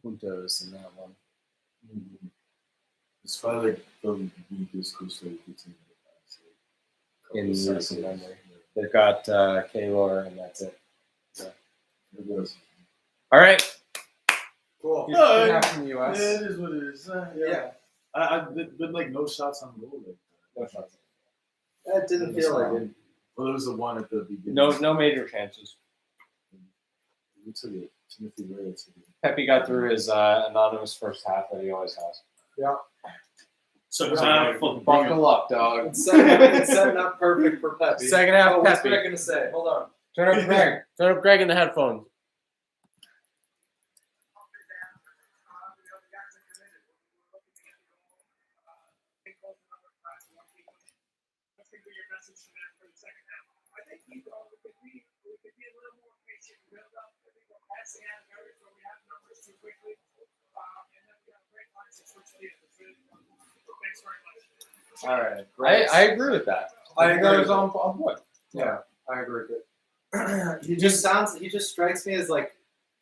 puntos in that one. It's probably like the weakest Costa Rica team In recent memory. They've got Kaylor, and that's it. Yeah. All right. Cool. Good half from the US. Yeah, it is what it is. Yeah. I've been like no shots on goal. Like No shots. That didn't feel like it. Well, there was the one at the beginning. No major chances. We took it. Timothy Ray took it. Pepe got through his anonymous first half that he always has. Yeah. So Buckle up, dog. It's setting up perfect for Pepe. Second half, Oh, what's Pepe. Greg gonna say? Hold on. Turn up Greg. Turn up Greg in the headphones. All right. I agree with that. I think agree I was with on board. Yeah, I agree with it. He just strikes me as like,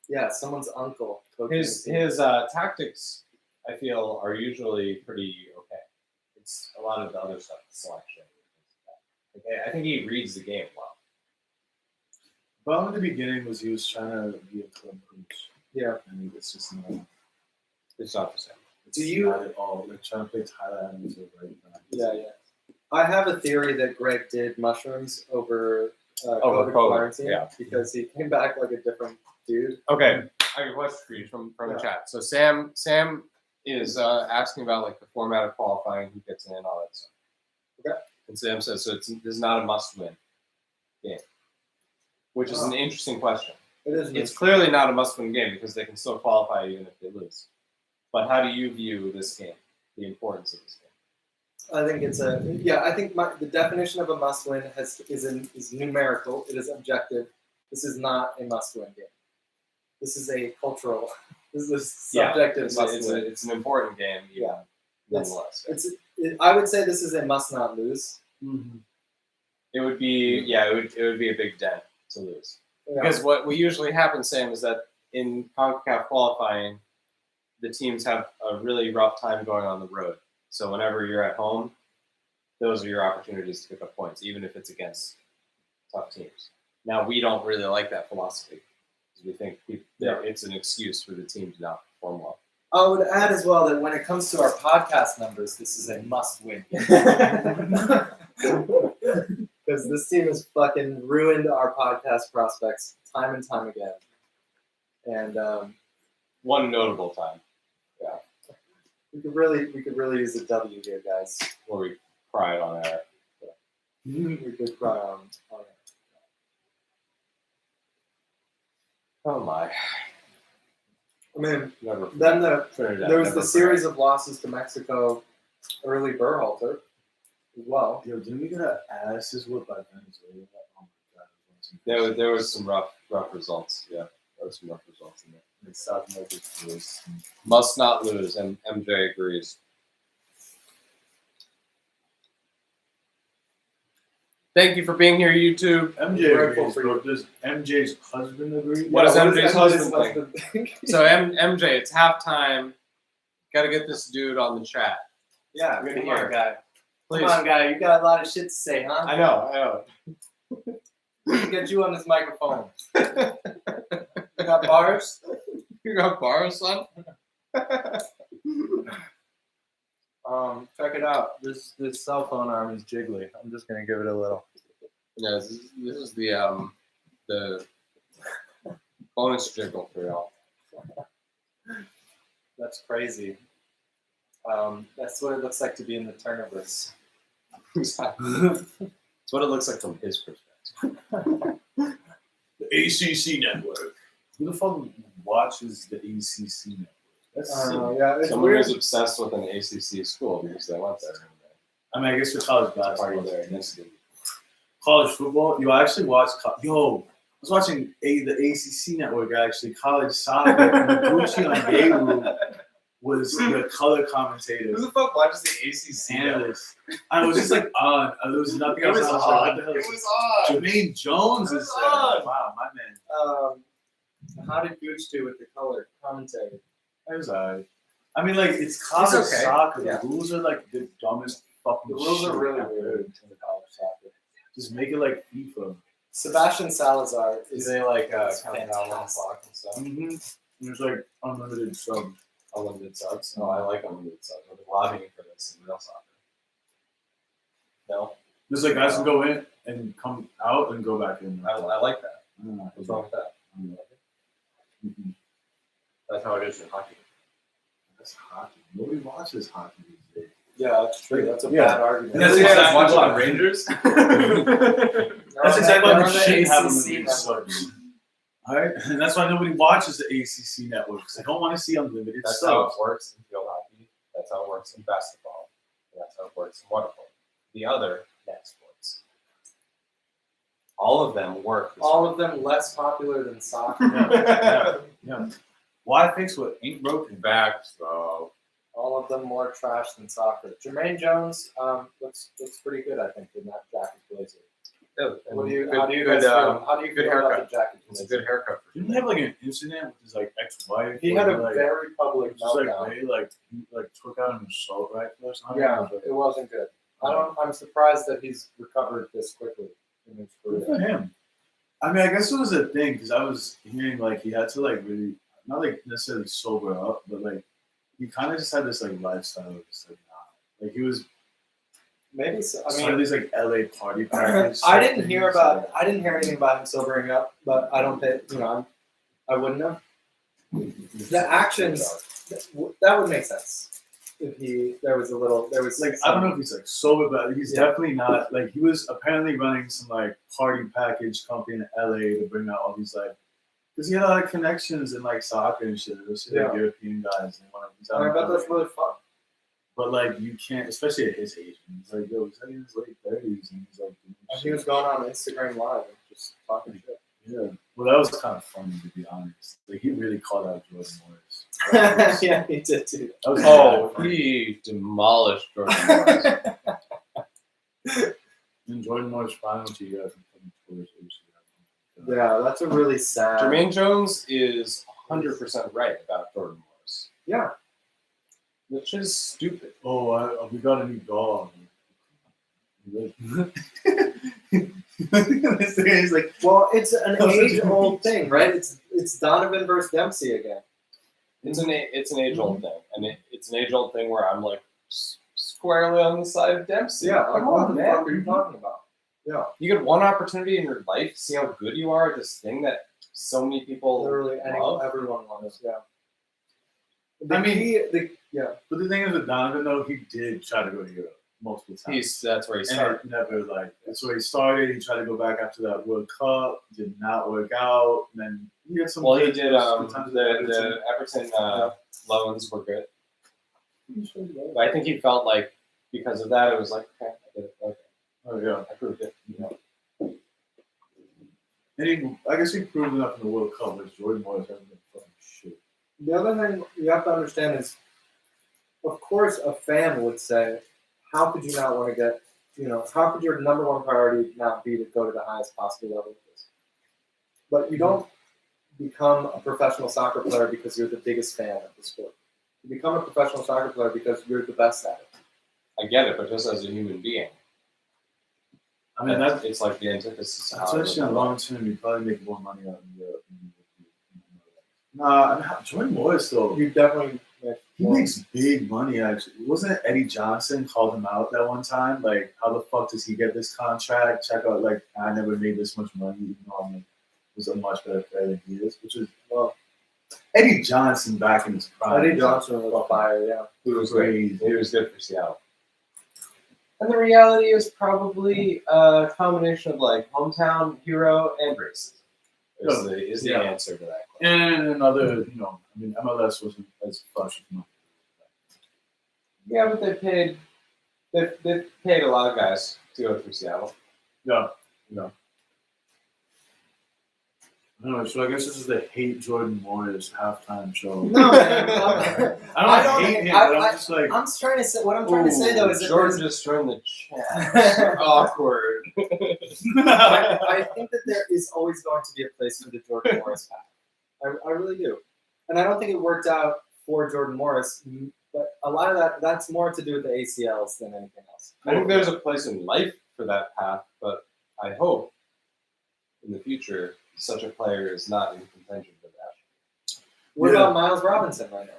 yeah, someone's uncle. His tactics, I feel, are usually pretty okay. It's a lot of the other stuff, the selection. Okay, I think he reads the game well. Well, in the beginning, he was trying to be a club coach. Yeah. And it's just not. It's not the same. It's Do you- not at all. Like trying to play Tyler Adams over right now. Yeah. I have a theory that Greg did mushrooms over Over COVID COVID, quarantine yeah. because he came back like a different dude. Okay, I have a question for you from the chat. So Sam is asking about like the format of qualifying, who gets in, all that stuff. Okay. And Sam says, so this is not a must-win game, which is an interesting question. It is. It's clearly not a must-win game because they can still qualify even if they lose. But how do you view this game, the importance of this game? I think it's I think the definition of a must-win is numerical. It is objective. This is not a must-win game. This is a cultural. This is a subjective must-win. It's an important game. Yeah. Nonetheless. I would say this is a must-not lose. Mm-hmm. It would be it would be a big dent to lose. Yeah. Because what usually happens, Sam, is that in CONCACAF qualifying, the teams have a really rough time going on the road. So whenever you're at home, those are your opportunities to pick up points, even if it's against tough teams. Now, we don't really like that philosophy because we think it's an excuse for the team to not perform well. I would add as well that when it comes to our podcast numbers, this is a must-win. Because this team has fucking ruined our podcast prospects time and time again. And one notable time, we could really use a W here, guys. where we cried on air. We could cry on it. Oh my! I mean, Never. then Trinidad there was never the series of losses to Mexico, early Berhalter. Well, Yo, didn't we get our asses whipped by Venezuela? Oh my god. There was some rough results. Yeah, there was some rough results in there. Like South America was. Must not lose, and MJ agrees. Thank you for being here, YouTube. MJ Grateful agrees, for bro. Does MJ's husband agree? What does yeah, MJ's husband think? think? So MJ, it's halftime. Got to get this dude on the chat. Yeah, Good come here. on, guy. Please. Come on, guy. You got a lot of shit to say, huh? I know. Let's get you on this microphone. You got bars? You got bars, son? Check it out. This cell phone arm is jiggly. I'm just gonna give it a little. Yeah, this is the bonus jiggle for y'all. That's crazy. That's what it looks like to be in the Turniverse. That's what it looks like from his perspective. The ACC network. Who the fuck watches the ACC network? That's sick. Yeah, it's Someone weird. who's obsessed with an ACC school because they went there. I mean, I guess for college Party basketball, there. college football. Yo, I actually watched. I was watching the ACC network. Actually, college soccer. And Gucci Onyewu was the color commentator. Who the fuck watches the ACC? Analyst. I was just like on. There was nothing It else. was I was on. like, what the hell It is was on. Jermaine Jones It is was there. on. Wow, my man. How did Gooch do with the color commentary? That was alright. I mean, like, it's college okay. soccer. Yeah. The rules are like the dumbest fucking The rules shit are really ever. weird in the college soccer. Just make it like FIFA. Sebastian Salazar Do is they like It's count down on the fantastic. clock and stuff? Mm-hmm. There's like unlimited subs. Unlimited subs. Oh, I like unlimited subs. I've been lobbying for this in real soccer. No, There's like guys who go in and come out and go back in. I like that. Mm, What's wrong with that? mhm. That's how it is in hockey. That's hockey. Nobody watches hockey these days. yeah, that's true. That's a Yeah. bad argument. That's You guys exactly watch why. on Rangers. That's exactly why They're the on the shit have ACC unlimited network. subs. Alright? And that's why nobody watches the ACC network because they don't want to see unlimited That's how it subs. works in field hockey. That's how it works in basketball. And that's how it works in water polo. The other net sports. All of them work. All of them less popular than soccer. Yeah. Why fix what ain't broken? Facts, though. All of them more trash than soccer. Jermaine Jones looks pretty good, I think, in that jacket blazer. What do you? How do you guys feel? How do you good feel about haircut. the jacket It's a blazer? good haircut. Didn't he have like an incident with his like ex-wife? He where had a like, very public just like meltdown. they like he like took out an assault rifle or something. Yeah, It was, like, it wasn't good. I'm surprised that he's recovered this quickly in his good career. for him. I mean, I guess it was a thing because I was hearing like he had to like really not like necessarily sober up, but like he kind of just had this like lifestyle of just like nah. Like he was Maybe so. I some of mean, these like LA party parties. I didn't hear anything about him sobering up, but I don't think I wouldn't have. The actions that would make sense if there was Like I don't know if he's like sober, but he's definitely not. Like he was apparently running some like party package company in LA to bring out all these like because he had a lot of connections in like soccer and shit. Especially like European guys and one of these. I bet that's really fun. But like you can't, especially at his age. He's like, yo, he's like in his late 30s, and he's like, doing And he shit. was going on Instagram Live and just talking shit. Yeah. Well, that was kind of funny to be honest. Like he really called out Jordan Morris. Yeah, he did too. That was Oh, kinda funny. he demolished Jordan Morris. And Jordan Morris finally to you guys from Twitter. Yeah, that's a really sad. Jermaine Jones is 100% right about Jordan Morris, Yeah. which is stupid. Oh, we got a new dog. He's like, Well, it's an age-old thing, right? It's Donovan versus Dempsey again. It's an age-old thing, and it's an age-old thing where I'm like squarely on the side of Dempsey. Yeah, Come what on, the man. fuck are you talking about? Yeah, You get one opportunity in your life to see how good you are at this thing that so many people literally love. everyone wants. Yeah. I mean, yeah. but the thing is with Donovan though, he did try to go to Europe multiple times. That's where he And started. it never like that's where he started. He tried to go back after that World Cup, did not work out. And then he had some. Well, he good- did. good times with Everton. The Everton loans were good. I think he felt like because of that, it was like, okay, Okay. Oh yeah. I proved it. And I guess he proved enough in the World Cup, which Jordan Morris hasn't been fucking shit. The other thing you have to understand is, of course, a fan would say, how could you not want to get, how could your number one priority not be to go to the highest possible level of this? But you don't become a professional soccer player because you're the biggest fan of the sport. You become a professional soccer player because you're the best at it. I get it, but just as a human being, I mean, it's like the antithesis of how I especially live in my long life. term, you probably make more money out in Europe. Nah, I mean, Jordan Morris though, You definitely he makes big money actually. Wasn't it Eddie Johnson called him out that one time? Like, how the fuck does he get this contract? Check out, like, I never made this much money, even though I was a much better player than he is, which is, well, Eddie Johnson back in his prime. Eddie Johnson was on fire, yeah. He was crazy. great. He was good for Seattle. And the reality is probably a combination of like hometown hero and racism. Is the answer to that question. And another, I mean, MLS wasn't as flush with money. Yeah, but they paid a lot of guys to go through Seattle. Yeah. No, so I guess this is the Hate Jordan Morris halftime show. No, man. I don't hate him, but I'm just like, I'm trying to say, what I'm trying to say though is that Jordan just joined the chat. Awkward. I think that there is always going to be a place for the Jordan Morris path. I really do. And I don't think it worked out for Jordan Morris, but a lot of that's more to do with the ACLs than anything else. I think there's a place in life for that path, but I hope in the future such a player is not in contention for that. What about Miles Robinson right now?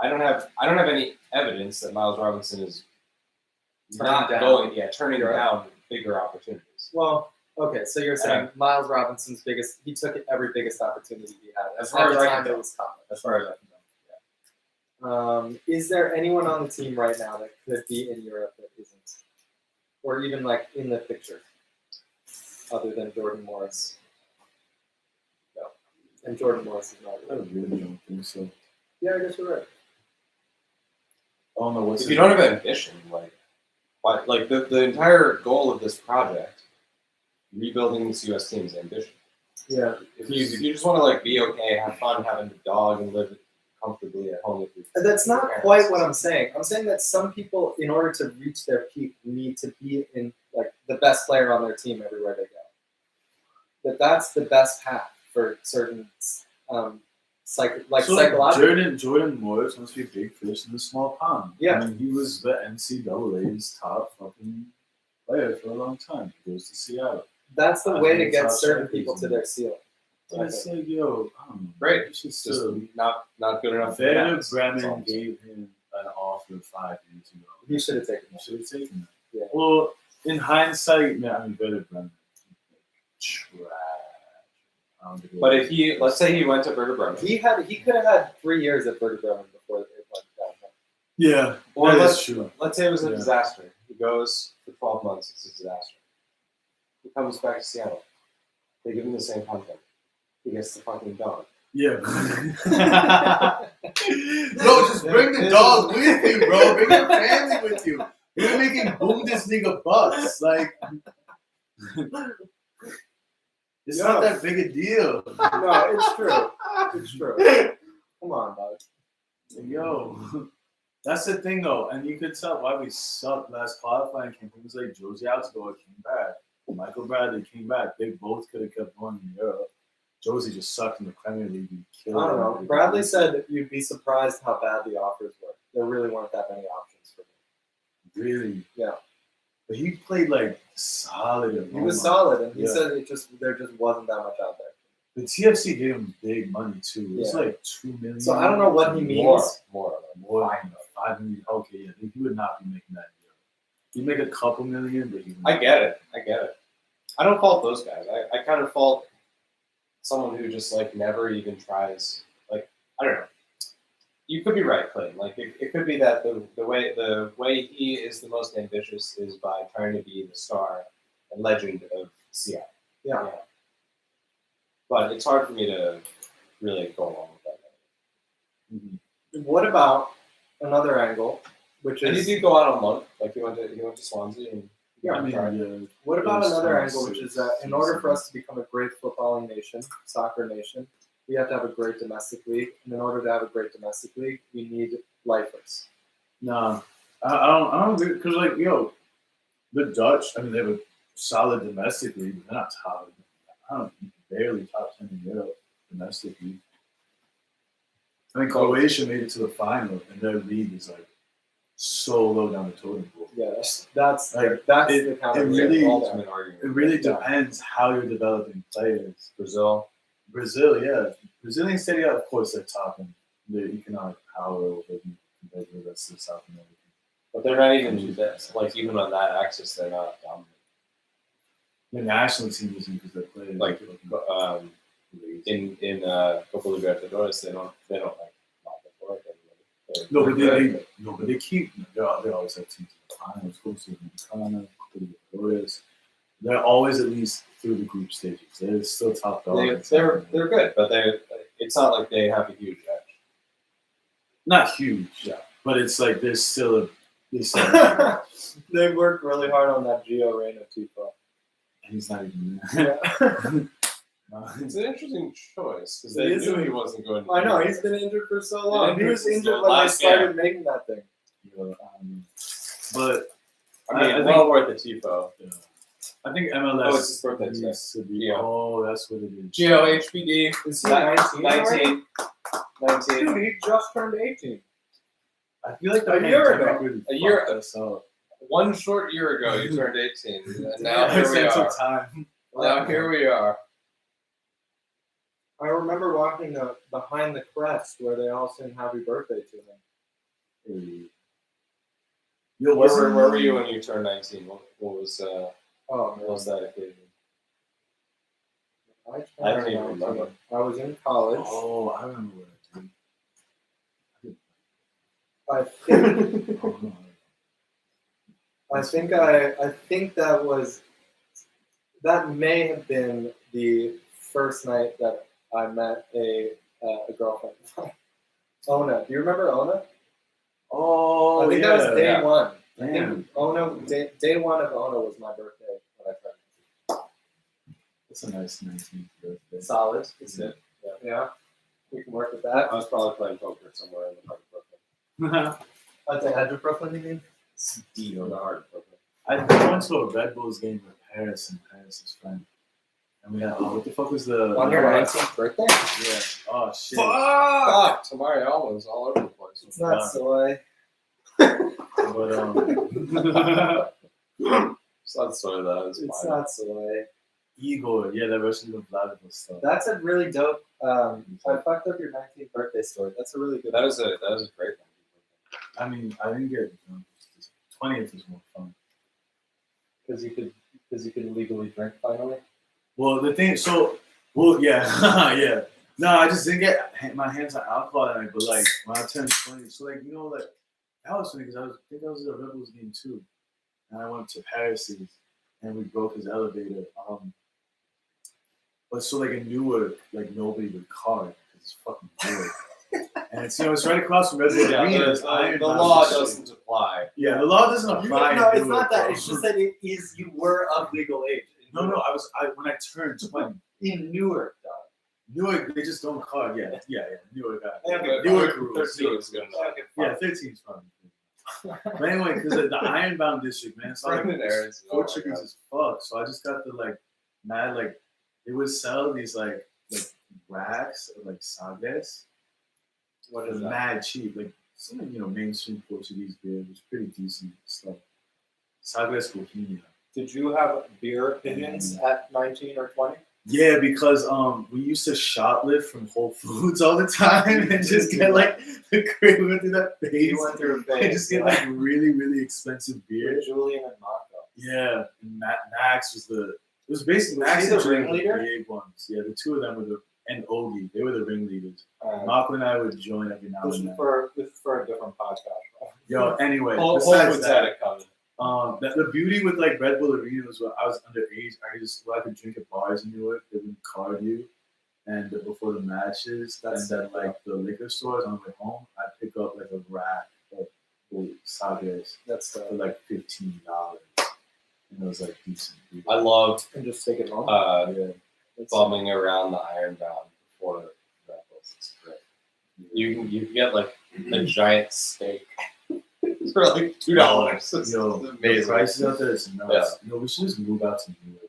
I don't have any evidence that Miles Robinson is turning down bigger opportunities. Well, okay, so you're saying Miles Robinson's he took every biggest opportunity he had. As far as I can it was common. As far as I can tell. Is there anyone on the team right now that could be in Europe that isn't? Or even like in the picture? Other than Jordan Morris. No. And Jordan Morris is not I really. really don't think so. Yeah, I guess you're right. I don't know what's. If you don't have ambition, like the entire goal of this project, rebuilding this U.S. team is ambition. Yeah. If you just want to like be okay, have fun, having a dog, and live comfortably at home with your That's not parents. quite what I'm saying. I'm saying that some people, in order to reach their peak, need to be in like the best player on their team everywhere they go. That's the best path for certain psychological. Jordan Morris must be a big fish in a small pond. Yeah. I mean, he was the NCAA's top fucking player for a long time. He goes to Seattle. That's the I way think to it's get how certain certain people to people- their ceiling. But it's like, yo, I don't know. Great. You should Just still. not good enough. for Werder that. Bremen gave him an offer 5 years ago. He should have taken He that. should have taken that. Yeah. Well, in hindsight, yeah, I mean, Werder Bremen. Trash. I don't think But if let's say he went to Werder Bremen, He could have had 3 years at Werder Bremen before it went down. yeah, or that's true. let's say it was a Yeah. disaster. He goes for 12 months, it's a disaster. He comes back to Seattle. They give him the same content. He gets the fucking dog. Yeah. No, just bring the dog with you, bro. Bring your family with you. You're making Bundesliga bucks. Like, it's not that big a deal. No, it's true. It's true. Come on, dog. Yo, that's the thing, though. And you could tell why we sucked last qualifying game. It was like Josie Altidore came back. Michael Bradley came back. They both could have kept going in Europe. Josie just sucked in the Premier League. I He killed don't know. him. Bradley said you'd be surprised how bad the offers were. There really weren't that many options for him. Really? Yeah. But he played like solid. at He was Roma. solid, and he Yeah. said there just wasn't that much out there. The TFC gave him big money too. It was Yeah. like $2 million. So I don't know what he means. More. More than $5 million. Okay, yeah, he would not be making that deal. He'd make a couple million, but he would I get it. I don't fault those guys. I kind of fault someone who just like never even tries. Like, I don't know. You could be right, Clayton. Like it could be that the way he is the most ambitious is by trying to be the star and legend of Seattle. Yeah. But it's hard for me to really go along with that. Mhm. What about another angle? which And he is did go out on loan. Like he went to Swansea and Yeah, I mean, tried. yeah. what about There's another some angle, which is that in order for us to become a great footballing nation, soccer nation, we have to have a great domestic league, and in order to have a great domestic league, we need lifers. Nah, I don't agree because like the Dutch. I mean, they have a solid domestic league, but they're not top. I don't barely top 10 in Europe domestically. I think Croatia made it to the final, and their league is like so low down the totem pole. Yeah, that's Like, the kind of really- all I've that. been arguing. It really depends how you're developing players. Brazil. Brazil, yeah, Brazilian Serie A, of course, they're top in the economic power over compared to the rest of South America. But they're not even like even on that axis, they're not dominant. The national team isn't because they play Like in Copa Libertadores, they don't like knock it forward. No, but They're good. they keep. They always have teams in the finals. Costa Rica, Libertadores. They're always at least through the group stages. They're still top dogs. They're good, but it's not like they have a huge edge. Not huge, Yeah. but it's like there's still a. They worked really hard on that Gio Reyna tifo. And he's not even there. It's an interesting choice because It they is knew a- he wasn't going to. I know he's been injured for so long. He was Injured injured since when they last started making that thing. But I mean, I think- well worth the tifo. I think MLS. Oh, it's his birthday today. needs to be. Yeah. Oh, that's what it is. Gio HBD. Is he 19? 19. 19. Dude, he just turned 18. I feel like the A year pandemic ago. really A year- fucked us up. One short year ago, you turned 18, and now It here we took are. time. Now here we are. I remember watching the Behind the Crest where they all sing happy birthday to him. Yo, Where were you when you turned 19? What was Oh, what was that occasion? man. I don't even remember. I was in college. Oh, I remember what I think I did. Oh, no. I think that may have been the first night that I met a girlfriend. Ona, do you remember Ona? Oh, I think yeah. that was day yeah. one. I Damn. think Ona day one of Ona was my birthday when I turned. That's a nice 19th birthday. Solid. That's it. Yeah, we can work with I that. was probably playing poker somewhere in the heart of Brooklyn. At the edge of Brooklyn, you mean? It's deep in the heart of Brooklyn. I went to a Red Bulls game with Paris and Paris' friend. And we had, what the fuck was the. On your 19th birthday? Yeah. Oh, shit. Fuck! Tamari almost all over the place. It's not soy. But, It's not so that is It's fine. not soy. Igor, yeah, that Russian Vladimir stuff. That's a really dope. I fucked up your 19th birthday story. That's a really good. That is a great one. I mean, I didn't get 20th was more fun. because you could legally drink finally. Well, the thing, yeah, yeah. No, I just didn't get my hands on alcohol that night, but like when I turned 20, so like, like that was funny because I think that was a Rebels game too. And I went to Paris's and we broke his elevator. But so like in Newark, like nobody would card because it's fucking weird. And it's it's right across from Red Bull Yeah, Arena. the law doesn't apply. Yeah, the law doesn't apply. No, in it's Newark, not that. bro. It's just that you were of legal age. No, when I turned 20. In Newark, though. Newark, they just don't card. Yeah. Newark. Okay, Newark rules. 13 is good enough. Yeah, 13's fine. But anyway, because the Ironbound district, man, it's like Brendan Aaron's. Oh my Portuguese God. as fuck. So I just got the mad they would sell these like racks of sagres. What They're is that? mad cheap, like some mainstream Portuguese beer. It was pretty decent stuff. Sagres Bohemia. Did you have beer opinions at 19 or 20? Yeah, because we used to shoplift from Whole Foods all the time and just get the crate went through that phase. You went through a And phase. just get really, really expensive beer. Julian and Mako. Yeah, and Max was it was basically Was Max he the and Julian ringleader? were the big ones. Yeah, the two of them were and Ogie, they were the ringleaders. This Marco and I would join every now is and then. for a different podcast. Yo, anyway, Whole besides Foods had that, it coming. the beauty with Red Bull Arena was when I was underage, I could drink at bars in New York. They wouldn't card you, and before the matches, and then the liquor stores on the way home, I'd pick up a rack of Sagas That's for like $15, and it was like decent. I love and just take it home. Yeah. bumming around the Ironbound before Rebels. It's great. You can get like a giant steak for like $2. It's Yo, the amazing. prices out there is nuts. Yo, we should just move out to New York.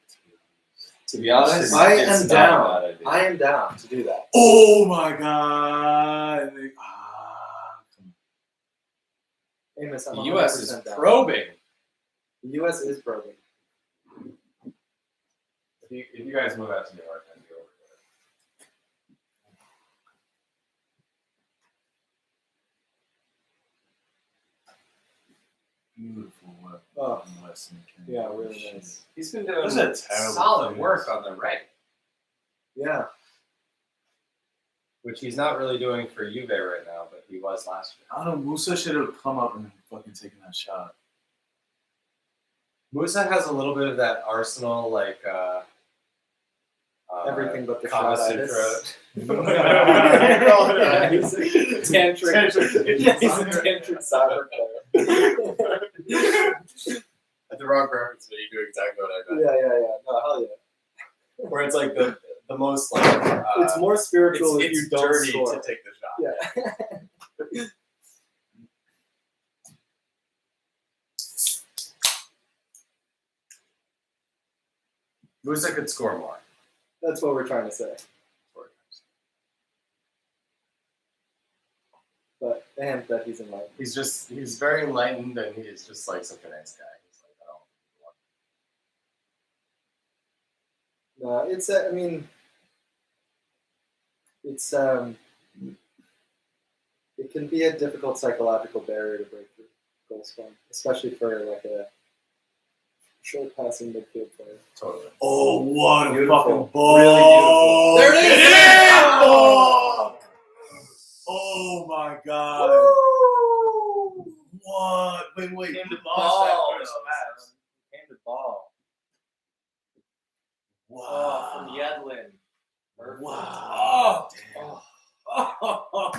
To be honest, I it's am not down. a bad idea. I am down to do that. Oh my god! Come on. Amos, I'm The U.S. is 100% down. probing. The U.S. is probing. If you guys move out to New York, I'd be over Beautiful work. Oh, in Western yeah, Canada. really Shit. nice. there. He's been doing Those are terrible solid things. work on the right, Yeah. which he's not really doing for Juve right now, but he was last year. I don't know. Musa should have come up and fucking taken that shot. Musa has a little bit of that Arsenal, like, Everything but the Kama shot-itis. Sutra. Yeah, he's a tantric. Yeah, He's a tantric soccer player. At the wrong reference, but you do exactly what I meant. Yeah. No, hell yeah. Where it's like the most like It's more spiritual if it's you don't dirty score. to take the shot. Yeah. Musa could score more. That's what we're trying to say. But and that he's enlightened. He's very enlightened, and he's just like such a nice guy. He's like, No, it's I mean, it's it can be a difficult psychological barrier to break through goal scoring, especially for like a short passing midfield player. totally. Oh, what a Beautiful. fucking ball! Really beautiful. There it it is! Oh! Oh my god! What? Wait, Came we to lost ball, that first though, match. Came to ball. Wow! From Yedlin. Perfect. Wow! Oh,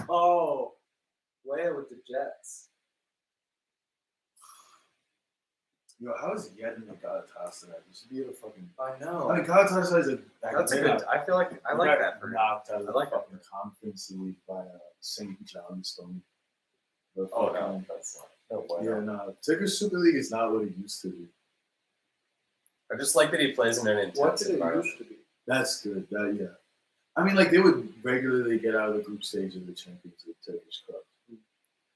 Oh! Whale with the Jets. Yo, how is Yedlin a Galatasaray? You should be able to fucking. I know. I mean, Galatasaray is a. That's a good. I feel like I like that for him. Knocked out of the I like that. fucking conference league by St. Johnstone. Oh no, that's not. No way. Yeah, no. Turkish Super League is not what it used to be. I just like that he plays in an What intense did it environment. used to be? That's good. That yeah. I mean, like they would regularly get out of the group stage of the Champions League Turkish club,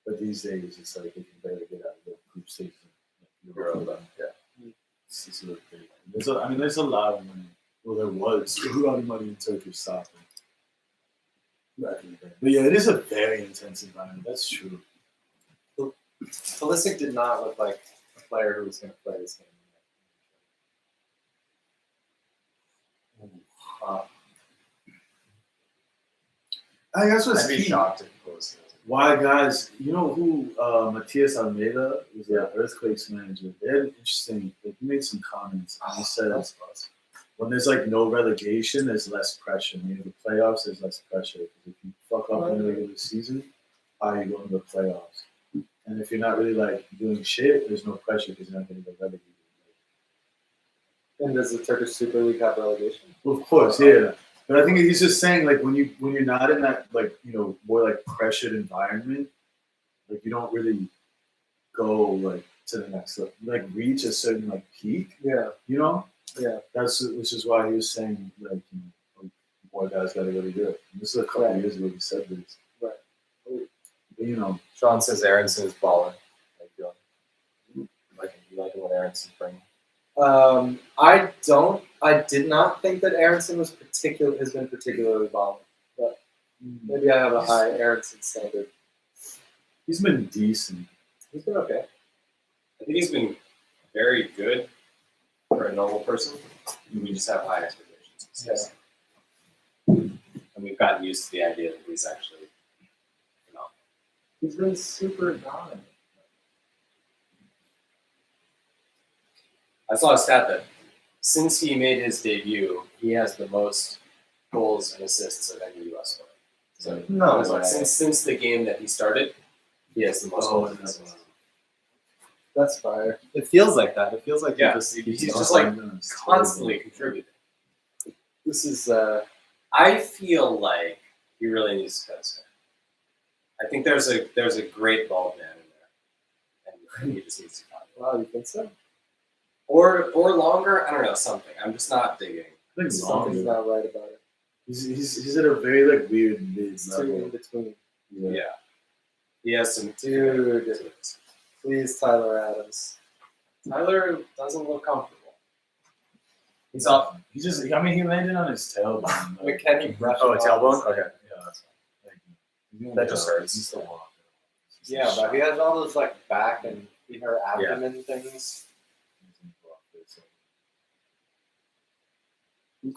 but these days it's like they can barely get out of the group stage. Europa, yeah. It's just a little bit. There's a lot of money. Well, there was a lot of money in Turkish soccer. Back in the day. But yeah, it is a very intense environment. That's true. Pulisic did not look like a player who was going to play this game. I guess what's I'd be key. shocked if he was. Why, guys? You know who Matias Almeida was the Earthquakes manager. They had an interesting. He made some comments. And he said, when there's like no relegation, there's less pressure. When you have the playoffs, there's less pressure. Because if you fuck up in the regular season, how are you going to the playoffs? And if you're not really like doing shit, there's no pressure because you're not going to get relegated. And does the Turkish Super League have relegation? Well, of course, yeah. But I think he's just saying like when you're not in that like more like pressured environment, like you don't really go like to the next level, like reach a certain like peak. Yeah. Yeah. Which is why he was saying like boy guys got to really do it. And this is a couple of years ago he said this. Right. But, Sean says Aaronson's balling. You liking what Aaronson's bringing? I did not think that Aaronson has been particularly volatile, but maybe I have a high Aaronson standard. he's been decent. He's been okay. I think he's been very good for a normal person. We just have high expectations. And we've gotten used to the idea that he's actually phenomenal. He's been super dominant. I saw a stat that since he made his debut, he has the most goals and assists of any U.S. player. So No it was like way. since the game that he started, he has the most goals and assists. That's fire. It feels like that. It feels like Yeah, he just he's keeps just going. like constantly contributing. This is I feel like he really needs to cut his hair. I think there's a great bald man in there, and he just needs to cut it. wow. You think so? Or longer. I don't know, something. I'm just not digging. I think Something's longer. not right about it. He's at a very like weird mid It's too in level. between. Yeah. He has some. Dude, please, Tyler Adams. Tyler doesn't look comfortable. He's up. He just, I mean, he landed on his tailbone. Like, McKenny brushing Oh, off tailbone? his- Okay. yeah, that's fine. Like, That just hurts. He's still walking. Yeah, but he has all those like back and her abdomen things.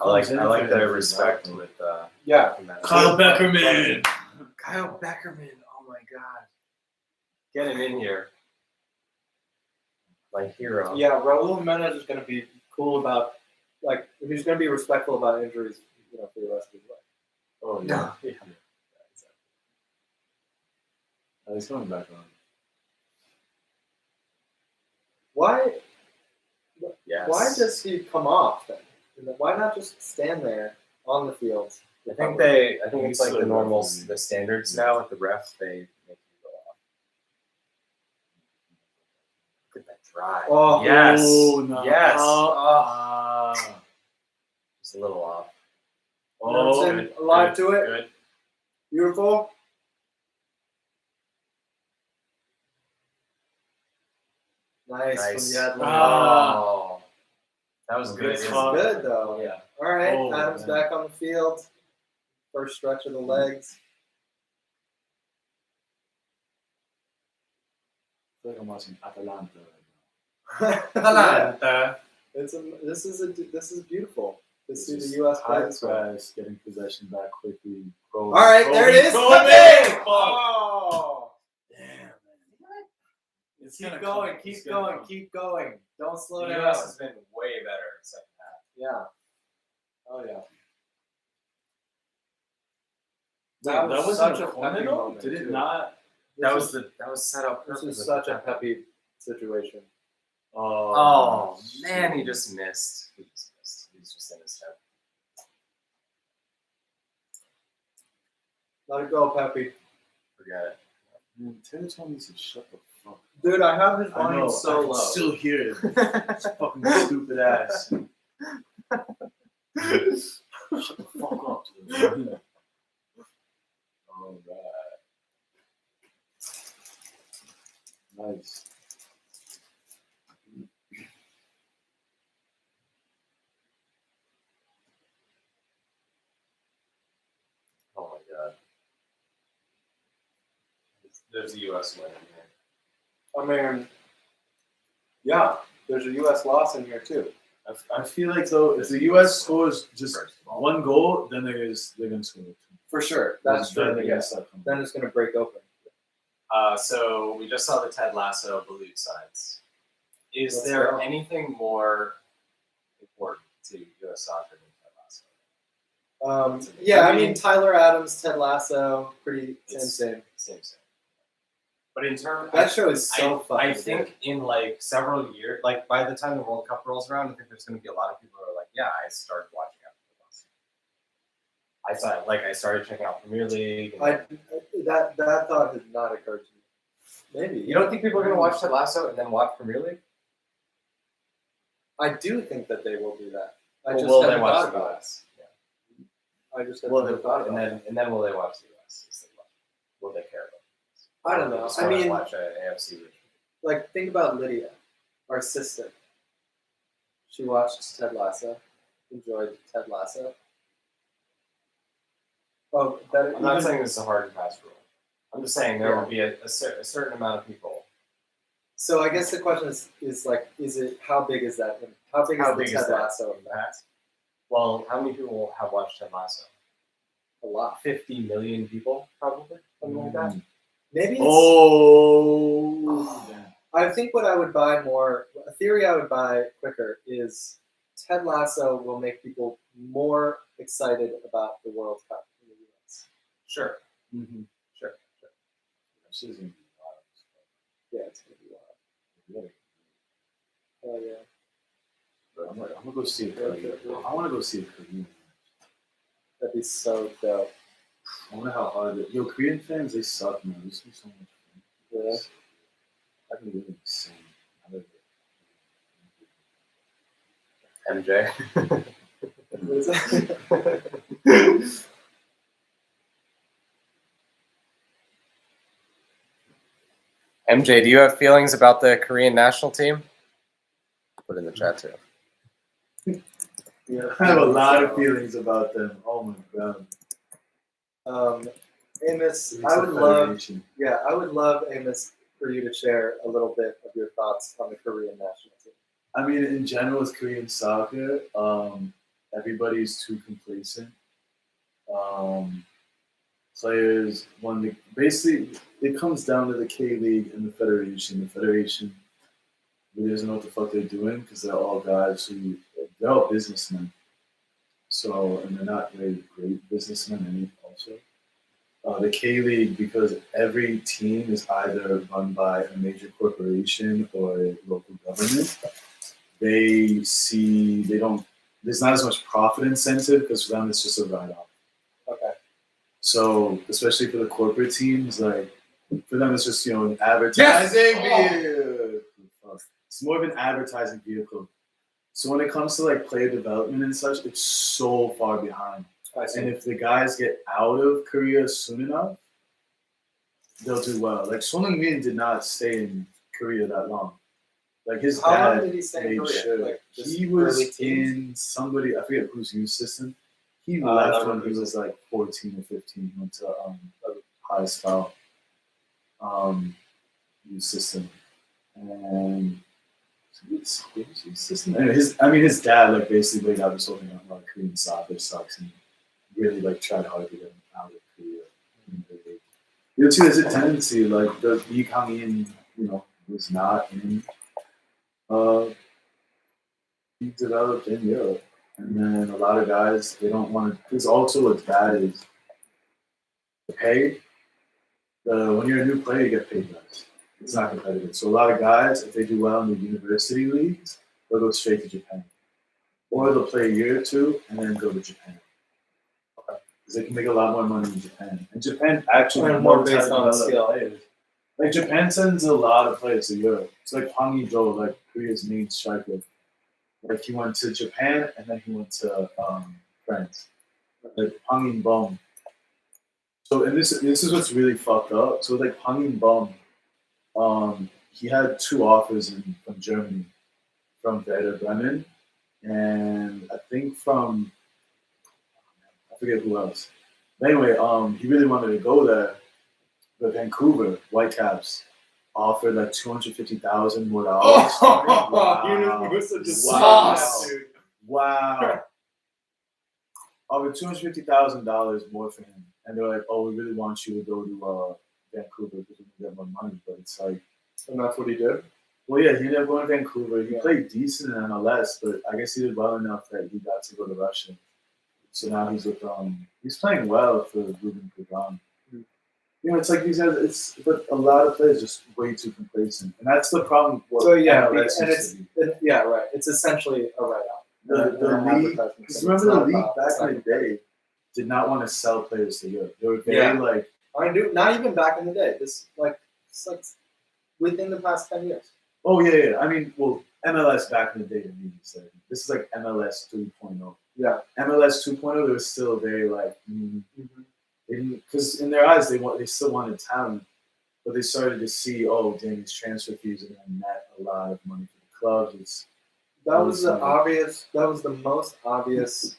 I like their respect with Yeah. Kyle Beckerman. Kyle Beckerman. Oh my god. Get him in here. My hero. Yeah, Raul Jimenez is going to be cool about, like, he's going to be respectful about injuries, you know, for the rest of his life. Oh yeah. Yeah. He's coming back on. Why? Yes. Why does he come off then? Why not just stand there on the field? I think it's like the normals, the standards now with the refs. They make you go off. Look at that drive. Oh, yes. no. Yes. Ah. Just a little off. Oh, Anderson, alive to it. Good. Beautiful. Nice. Nice. From the Oh, that was good. It's This is hot. good though. Yeah. All right, Oh, Adams man. back on the field. First stretch of the legs. I feel like I'm watching Atalanta Atalanta. This is beautiful to see This is the U.S. high play this way. press, getting possession back quickly. All right, there it is. Kobe! Oh. Damn, man. It's Keep gonna going, come. keep It's gonna going, come. keep going. Don't slow The down. U.S. has been way better in the second half. Yeah. Oh yeah. Wait, that was such a a corner peppy though? moment, Did it too. not? That was set up This perfectly. is such a peppy situation. Oh man, he just missed. He was just in his head. Let it go, Peppy. Forget it. Man, Taylor told me to shut the fuck up. Dude, I have his I volume know, so I can low. still hear it. This fucking stupid ass. Shut the fuck up, dude. Alright. Nice. Oh my god. There's a U.S. win in here. I mean, yeah, there's a U.S. loss in here too. I feel like though, if the U.S. scores just one goal, then they're gonna score two. For sure. That's Then true. they're Yeah. gonna start coming. Then it's going to break open. So we just saw the Ted Lasso balut signs. Is Let's there go. anything more important to U.S. soccer than Ted Lasso? Yeah, I mean, Tyler Adams, Ted Lasso, pretty same. Same. But in terms, That show is so I fucking think in like several years, like by the time the World Cup rolls around, I think there's going to be a lot of people who are like, yeah, I started watching after the Lasso. I started checking out Premier League. That thought had not occurred to me. Maybe You don't think people are going to watch Ted Lasso and then watch Premier League? I do think that they will do that. I Or just will they haven't watch thought the about it. US? I just Will haven't they thought about it. and then will they watch the US? Will they care about it? I don't know. Or just I wanna mean, watch a AFC Richmond? like, think about Lydia, our sister. She watched Ted Lasso, enjoyed Ted Lasso. Oh, that I'm not even- saying this is a hard and fast rule. I'm just saying there will be a certain amount of people. So I guess the question is like, how big is that? How big How is big the is Ted that Lasso? impact? Well, how many people have watched Ted Lasso? A lot. 50 million people, probably, something like that. Maybe it's, Oh. I think what I would buy more, a theory I would buy quicker is Ted Lasso will make people more excited about the World Cup in the US. Sure. Mm-hmm. Sure. This isn't Yeah, it's going to be wild. Oh yeah. But I'm gonna go see it. I want to go see a Korean. That'd be so dope. I wonder how hard it. Yo, Korean fans, they suck, man. They speak so much. Yeah. I can really insane. MJ. What is it? MJ, do you have feelings about the Korean national team? Put it in the chat too. Yeah. I have a lot of feelings about them. Oh my god. Amos, It's I a would love, federation. I would love, Amos, for you to share a little bit of your thoughts on the Korean national team. I mean, in general, with Korean soccer, everybody's too complacent. Players, basically, it comes down to the K League and the federation. The federation really doesn't know what the fuck they're doing because they're all guys they're all businessmen. So, and they're not very great businessmen also. The K League, because every team is either run by a major corporation or a local government, there's not as much profit incentive because for them it's just a write-off. Okay. So, especially for the corporate teams, like, for them it's just, an advertising vehicle. It's more of an advertising vehicle. So when it comes to like player development and such, it's so far behind. And if the guys get out of Korea soon enough, they'll do well. Like Son Heung-min did not stay in Korea that long. Like his How long dad did he stay in made Korea? sure. Like, just He was early teens? in somebody, I forget whose youth system. He left when he was like 14 or 15. He went to a high style youth system. And his dad like basically laid out this whole thing on like Korean soccer sucks and really like tried hard to get him out of Korea. You'll see there's a tendency like the Lee Kang-in, was not in he developed in Europe. And then a lot of guys they don't want to because also what's bad is the pay. When you're a new player you get paid less. It's not competitive. So a lot of guys, if they do well in the university leagues, they'll go straight to Japan. Or they'll play a year or two and then go to Japan. Because they can make a lot more money in Japan. And Japan actually more based on skill. Players. Like Japan sends a lot of players to Europe. It's like Hwang Hee-jo, like Korea's main striker. Like he went to Japan and then he went to France. Like Hwang In-bum. So and this is what's really fucked up. So like Hwang In-bum, he had 2 offers from Germany, from Werder Bremen, and I think from I forget who else. But anyway, he really wanted to go there, but Vancouver Whitecaps offered like $250,000 more dollars. He was such a sauce, dude. Wow. Offered $250,000 more for him, and they're like, "Oh, we really want you to go to Vancouver because we can get more money." But it's like, and that's what he did. Well, yeah, he ended up going to Vancouver. He played decent in MLS, but I guess he did well enough that he got to go to Russia. So now he's with he's playing well for Ruben Kazan. It's like but a lot of players just way too complacent, and that's the problem. So right. It's essentially a write-off. The league, because remember the league back in the day did not want to sell players to Europe. They were very not even back in the day. It's like within the past 10 years. Oh yeah. I mean, well, MLS back in the day, this is like MLS 3.0. Yeah. MLS 2.0, they were still very like, because in their eyes they still wanted talent, but they started to see, oh, dang, these transfer fees are going to net a lot of money for the clubs. That was the most obvious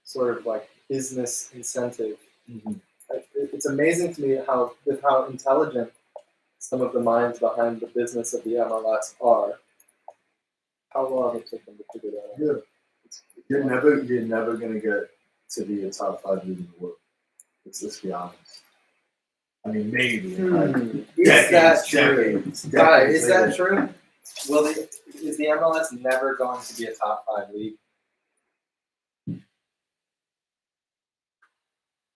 sort of like business incentive. Mm-hmm. It's amazing to me how intelligent some of the minds behind the business of the MLS are. How long it took them to figure that out? Yeah. You're never gonna get to be a top 5 league in the world. Let's be honest. I mean, maybe. Is that true? Is that true? Is the MLS never going to be a top 5 league?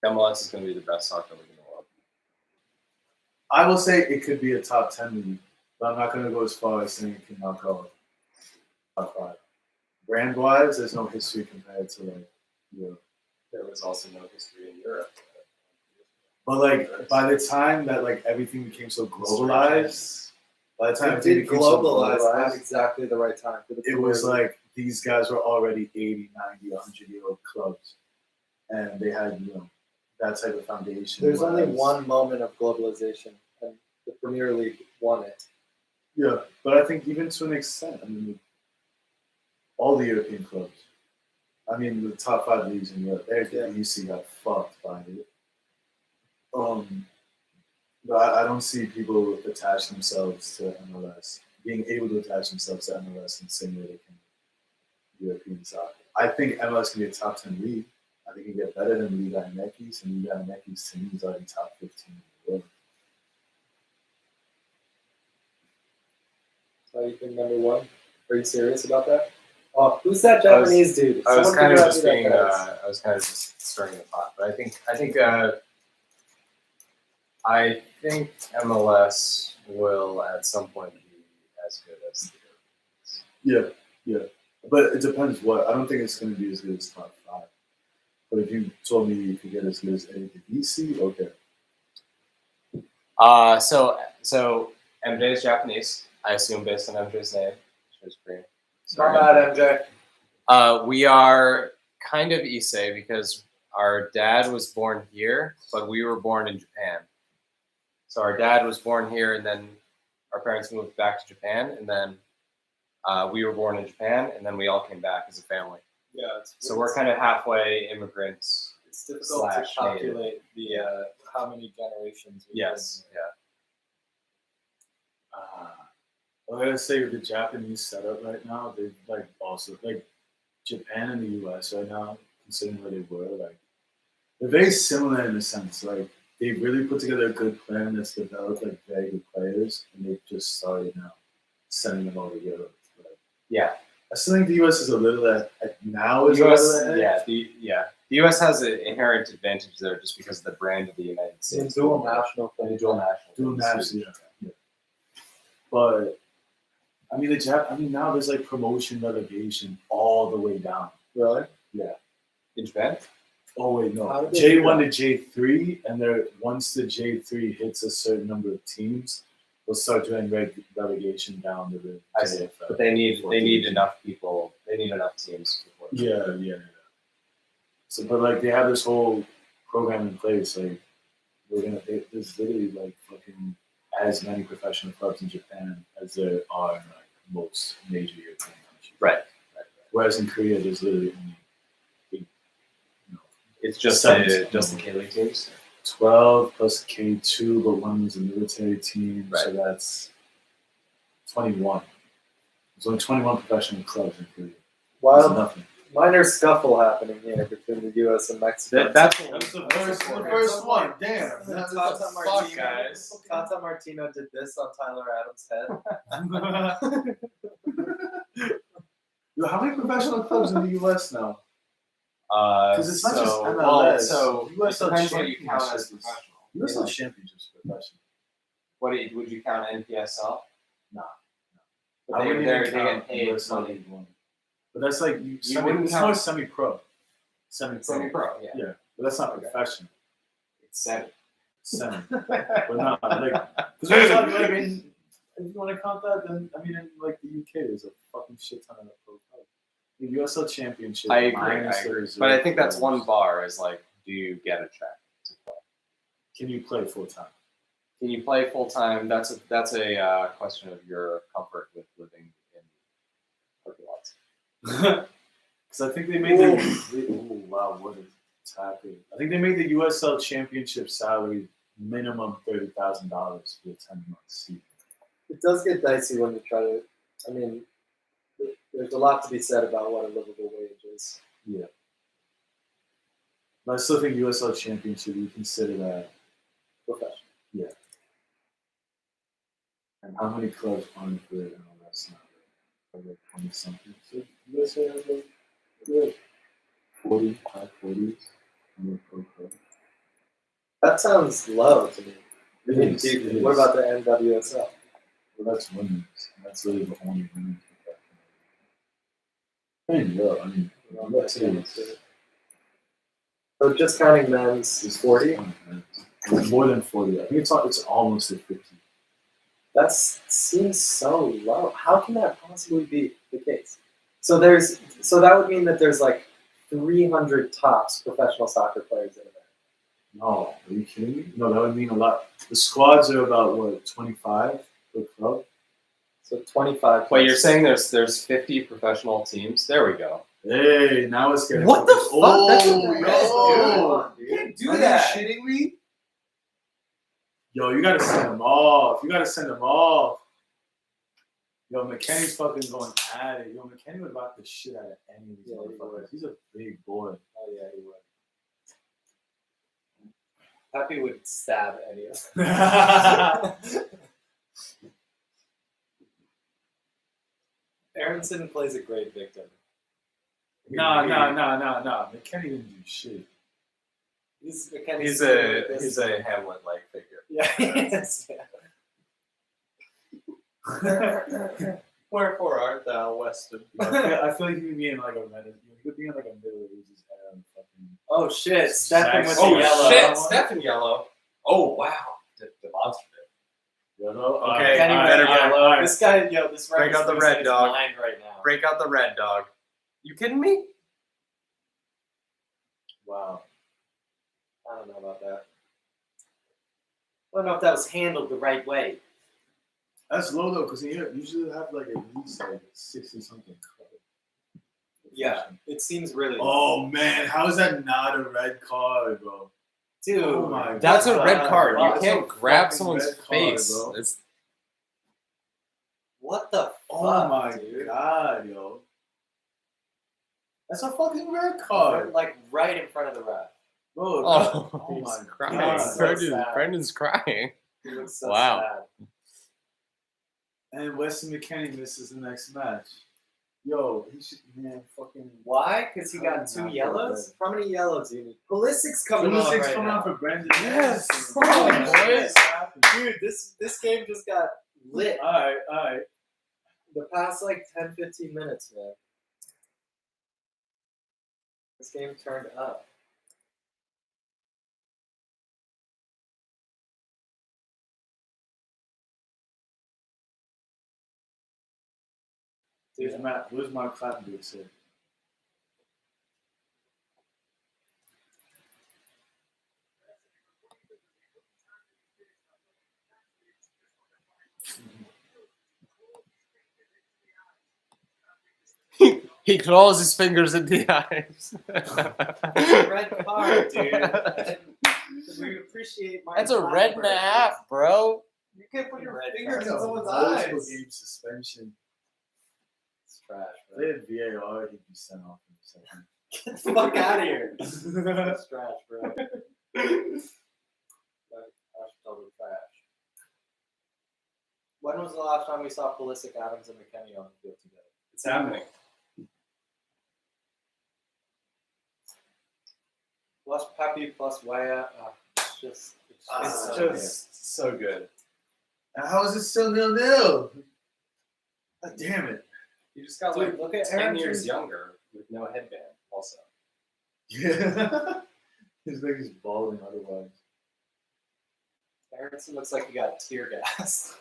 MLS is going to be the best soccer league in the world. I will say it could be a top 10 league. But I'm not going to go as far as saying it can knock out top 5. Brand-wise, there's no history compared to like Europe. There was also no history in Europe. But like by the time that like everything became so globalized, by the time It everything did became so globalize at globalized, exactly the right time. For the it was Premier League. like these guys were already 80, 90, 100-year-old clubs, and they had that type of foundation. There's only whereas- one moment of globalization, and the Premier League won it. Yeah, but I think even to an extent, I mean, all the European clubs. I mean, the top 5 leagues in Europe, everything you see got fucked by it. But I don't see people attach themselves to MLS, being able to attach themselves to MLS in the same way they can European soccer. I think MLS can be a top 10 league. I think it can get better than Liga MX, and Liga MX to me is already top 15 in the world. So you think number 1? Are you serious about that? Oh, who's that Japanese dude? I was Someone kind of figure out just who that being. guy is. I was kind of just stirring the pot, but I think MLS will at some point be as good as the Europeans. Yeah. But it depends what. I don't think it's going to be as good as top 5. But if you told me you could get as good as ADC, okay. So MJ is Japanese. I assume based on MJ's name, which is Korean. Not bad, MJ. We are kind of Issei because our dad was born here, but we were born in Japan. So our dad was born here, and then our parents moved back to Japan, and then we were born in Japan, and then we all came back as a family. Yeah, So we're kind of halfway immigrants. It's difficult to slash calculate the how many generations. Yes. Yeah. I gotta say, with the Japanese setup right now, they've like also like Japan and the US right now, considering where they were, like they're very similar in a sense. Like they really put together a good plan that's developed like very good players, and they've just started now sending them over Europe. Like, Yeah. I still think the US is a little now is The a US, little ahead. the US has an inherent advantage there just because of the brand of the United And States. dual national And the thing. dual national. Dual thing is national, huge. But I mean, now there's like promotion relegation all the way down. Really? In Japan? Oh wait, How no. did they do J1 that? to J3, and they're once the J3 hits a certain number of teams, they'll start doing relegation down to the I see. JFL. But they need enough people. They need enough teams. Before Yeah. So, but like they have this whole program in place. Like there's literally like fucking as many professional clubs in Japan as there are in like most major European countries. Right. Whereas in Korea, there's literally only It's just Seven. the K-League teams. 12 plus K2, but one was a military team, so Right. that's 21. There's only 21 professional clubs in Korea. That's Wild nothing. minor scuffle happening here between the U.S. and Mexico. That's the first one. Damn. Tata Fuck, Martino, guys. Tata Martino did this on Tyler Adams' head. Yo, how many professional clubs in the U.S. now? Because it's not just MLS. So USL it depends what you count as Championships. professional. USL Championships professional. Would you count NPSL? Nah. But I wouldn't they even count get paid USL money. League One. But that's like wouldn't it's count- more semi-pro. Semi-pro, yeah. Yeah, but that's not professional. It's semi. Semi. But not like because if you want to count that, then I mean, in like the UK, there's a fucking shit ton of pro clubs. The USL Championship. I agree. minus the reserve But I think that's players. one bar is like, do you get a check to play? Can you play full time? Can you play full time? That's a question of your comfort with living in parking lots. Because I think they made oh wow, what is happening? I think they made the USL Championship salary minimum $30,000 for a 10-month season. It does get dicey when you try to. I mean, there's a lot to be said about what a livable wage is. Yeah. But I still think USL Championship, you consider that Professional. Yeah. And how many clubs aren't for it? Oh, that's not right. Like 20 something. So USA has like 40, high 40s. On the pro club. That sounds low to me. It is. What about the NWSL? But that's women's. That's really the only women's professional. Yeah, I mean, that's it. So just counting men's is 40. It's more than 40. I think it's almost at 50. That seems so low. How can that possibly be the case? So that would mean that there's like 300 tops professional soccer players in America. No, are you kidding me? No, that would mean a lot. The squads are about what, 25 per club? So 25. Wait, you're saying there's 50 professional teams? There we go. Hey, now it's getting. What the fuck? Oh, That's what the rest yo. do. You can't do Are that. you shitting me? Yo, you gotta send them off. You gotta send them off. Yo, McKenny's fucking going at it. Yo, McKenny would rock the shit out of any of these motherfuckers. He's a big boy. Oh yeah, he would. Happy would stab any of them. Aronson plays a great victim. Nah. McKenny didn't do shit. He's a Hamlet-like figure. Yeah, yes. Wherefore art thou, Weston? I feel like he would be in like a Reddit. He could be in like a Middle Ages era. Fucking. Oh shit, Stefan with the Oh yellow. shit, Stefan yellow. Oh wow, demonstrative. Yellow. Okay, Kenny with better yellow. be. This guy, this Break out the losing red his dog. mind right now. Break out the red dog. You kidding me? Wow. I don't know about that. I don't know if that was handled the right way. That's low though, because you usually have like at least like 60 something. Yeah, it seems really. Oh man, how is that not a red card, bro? Dude, Oh my That's a red God, card. bro. You That's can't a grab fucking someone's red card, face. bro. It's what the fuck, Oh my dude? god, yo. That's a fucking red card. Like right in front of the ref. Bro, oh, oh he's my crying. god. So sad. Brendan's crying. He looks so Wow. sad. And Weston McKennie misses the next match. Yo, he should, man, fucking. Why? Because he got two yellows? How many yellows do you need? Pulisic's coming on right coming now. on for Brendan. Yes. Come on, boys. Dude, this game just got lit. Alright. The past like 10, 15 minutes, man. This game turned up. Dude, Matt, where's my clap boots here? He claws his fingers in the eyes. Red card, dude. We appreciate my. That's a red and a half, bro. You can't put your Red fingers in card. someone's Multiple eyes. game suspension. It's trash, If they had VAR, he'd be sent off in a second. Get the fuck out of here. That's trash, bro. That's total trash. When was the last time we saw Pulisic, Adams, and McKennie on the field together? It's happening. Plus Pepe, plus Waya. It's It's so just so good. And how is it still 0-0? God damn it. You just got Dude, like look at 10 Aaron years Jones. younger with no headband. Also, Yeah. His leg is balding otherwise. Aronson looks like he got tear gas.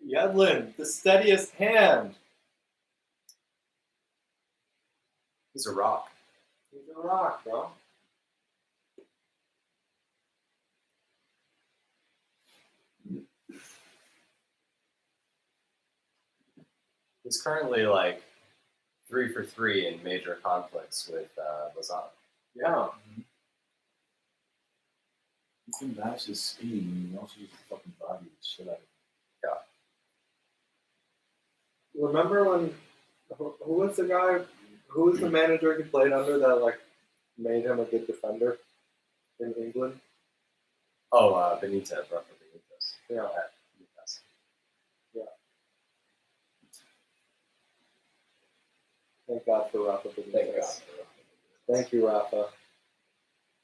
Yedlin, the steadiest hand. he's a rock. He's a rock, bro. He's currently like 3 for 3 in major conflicts with Lazan. Yeah. You can match his speed and you also just fucking body the shit out of him. Remember when? Who was the guy? Who was the manager he played under that like made him a good defender in England? Oh, Benitez, Rafa Benitez. Yeah. At Newcastle. Thank God for Rafa Thank God. Benitez. Thank you, Rafa.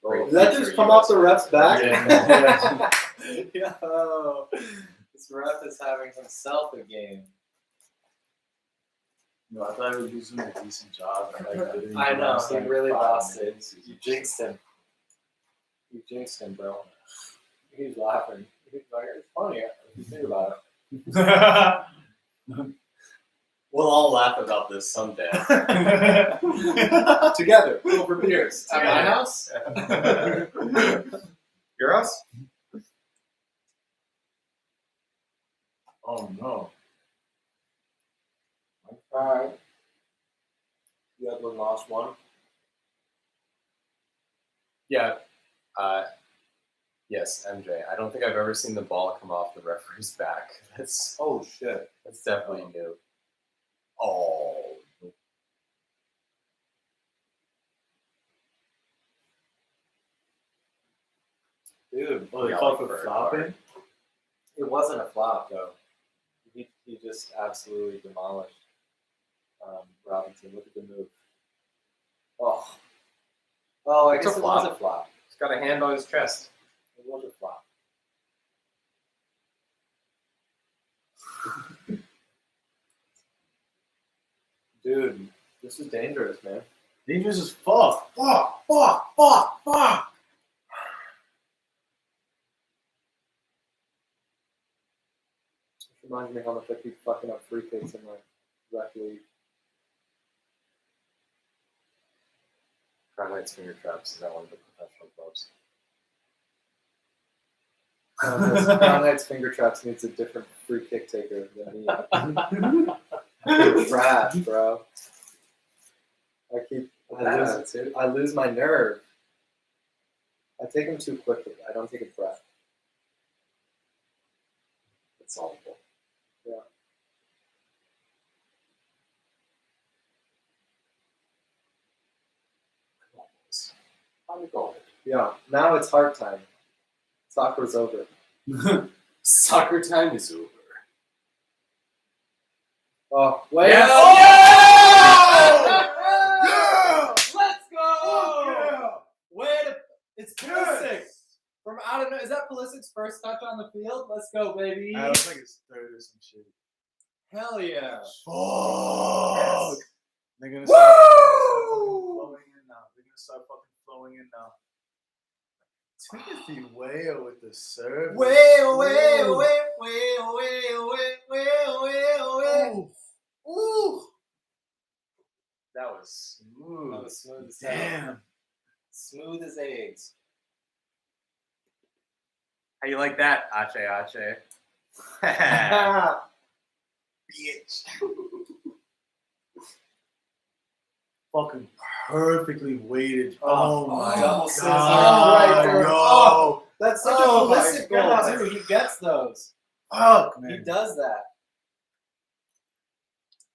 Great Did that future just come off the ref's back? Yeah. Yo, this ref is having himself a game. No, I thought he was doing a decent job. I know, he like really 5 lost it. minutes. You jinxed him. You jinxed him, bro. He's laughing. He's like, it's funny if you think about it. We'll all laugh about this someday. Together, over beers. At my Together. house? Your house? Oh no. Alright. The other one lost one. Yeah. Yes, MJ. I don't think I've ever seen the ball come off the referee's back. That's Oh, shit. definitely new. Oh. Dude, Oh, they Yeah, called like for for flopping? it wasn't a flop, though. He just absolutely demolished Robinson. Look at the move. Oh. Oh, I It's guess a it was flop. a flop. He's got a hand on his chest. It was a flop. Dude, this is dangerous, man. Dangerous as fuck. Fuck. This reminds me how much I keep fucking up free kicks in my rec league. Crown Heights Finger Traps is at one of the professional clubs. Crown Heights Finger Traps needs a different free kick taker than me. I'm trash, bro. I lose my nerve. I take them too quickly. I don't take a breath. It's solvable. Yeah. Come on, boys. How you going? Yeah. Now it's heart time. Soccer's over. Soccer time is over. Oh, wait. Yes. Yeah! Let's go! Yeah! Wait, it's Pulisic. From out of is that Pulisic's first touch on the field? Let's go, baby. I was like it's third or some shit. Hell yeah. Fuck! They're gonna Woo! start flowing in now. They're gonna start fucking flowing in now. Timothy Weah with the serve. Ooh. That was smooth. That was smooth as hell. Damn. Smooth as eggs. How you like that, Ache? Bitch. Fucking perfectly weighted. Oh my double god. scissors right there. Yo. Oh, that's such Oh a my Pulisic goal, God. too. He gets those. Fuck, He man. does that.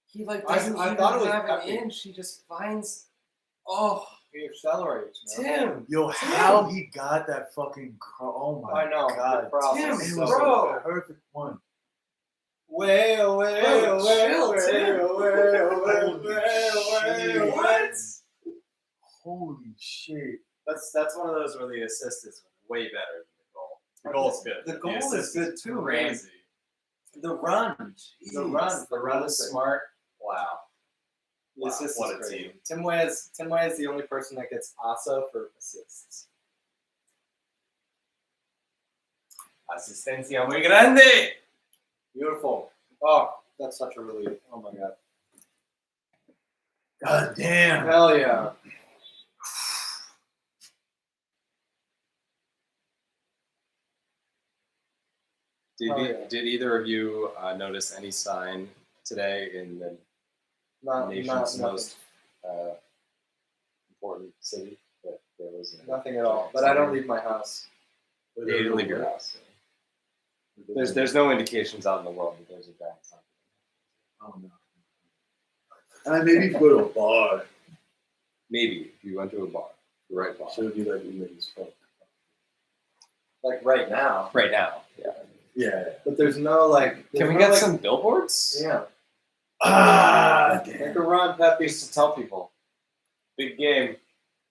He like I doesn't thought it was even have epic. an inch. He just finds. Oh, He accelerates, man. Tim. Yo, how he got that fucking oh my I know. god. The process Tim, is It so was bro. a perfect one. Bro, chill, Tim. What? Holy shit. That's one of those where the assist is way better than the goal. The goal's good. The goal is assist good too, man. Crazy. The run. The run is smart. Wow. The assist What is a crazy. team. Tim Weah is the only person that gets ASA for assists. Asistencia muy grande. Beautiful. Oh, that's such a relief. Oh my god. God damn. Hell yeah. Did either of you notice any sign today in the nation's most important city that there was nothing at all. But I don't leave my house. You didn't leave your house. There's no indications out in the world that there's a giant sign. Oh no. Maybe if you go to a bar. Maybe if you went to a bar, the right bar. Should be like weird as fuck. Like right now. Right now, yeah. Yeah. But there's no like. Can we no, get like, some billboards? Yeah. Damn. Make a run, Pepe. Just to tell people, big game.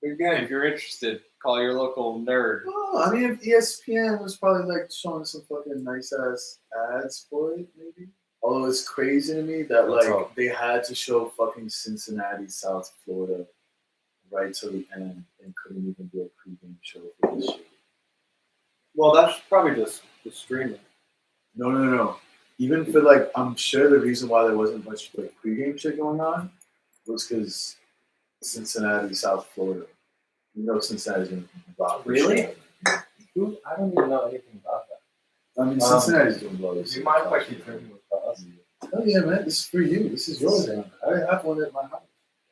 Big game. If you're interested, call your local nerd. Oh, I mean, if ESPN was probably like showing some fucking nice ass ads for it, maybe. Although it's crazy to me that Let's like hope. they had to show fucking Cincinnati, South Florida, right to the end, and couldn't even do a pregame show for this shit. Well, that's probably just the streaming. No. Even for like, I'm sure the reason why there wasn't much like pregame shit going on was because Cincinnati, South Florida. You know, Cincinnati's in Bob. Really? Who? I don't even know anything about that. I mean, Cincinnati's doing well. Do you mind if I keep drinking with us? Oh yeah, man. This is for you. This is yours. Man. I have one at my house.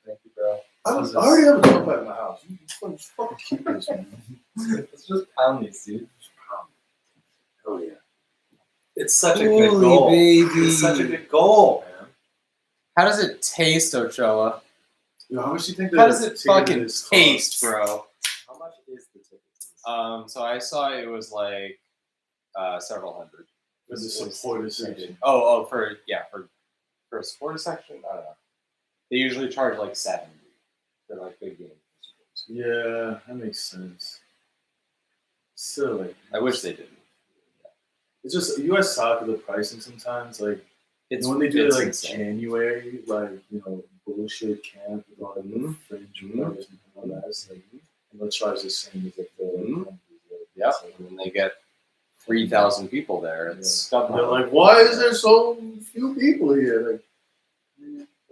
Thank you, bro. I already have a dog at my house. You just fucking keep this, man. Let's just pound these, dude. Oh yeah. It's such a good goal. Baby. It's such a good goal, man. How does it taste, Ochoa? Yo, how much do you think? How does it ticket fucking is cost? taste, bro? How much is the ticket? So I saw it was like several hundred. For the supporter section. For a supporter section, I don't know. They usually charge like $70 for like big games. Yeah, that makes sense. Still, like, I wish they didn't. it's just U.S. soccer. The pricing sometimes, like, It's when they do it's like insane. January, like bullshit camp with all the fringe brothers and all that, it's like, and they'll charge the same as if they're Yep, and then they get 3,000 people there. It's They're like, why is there so few people here?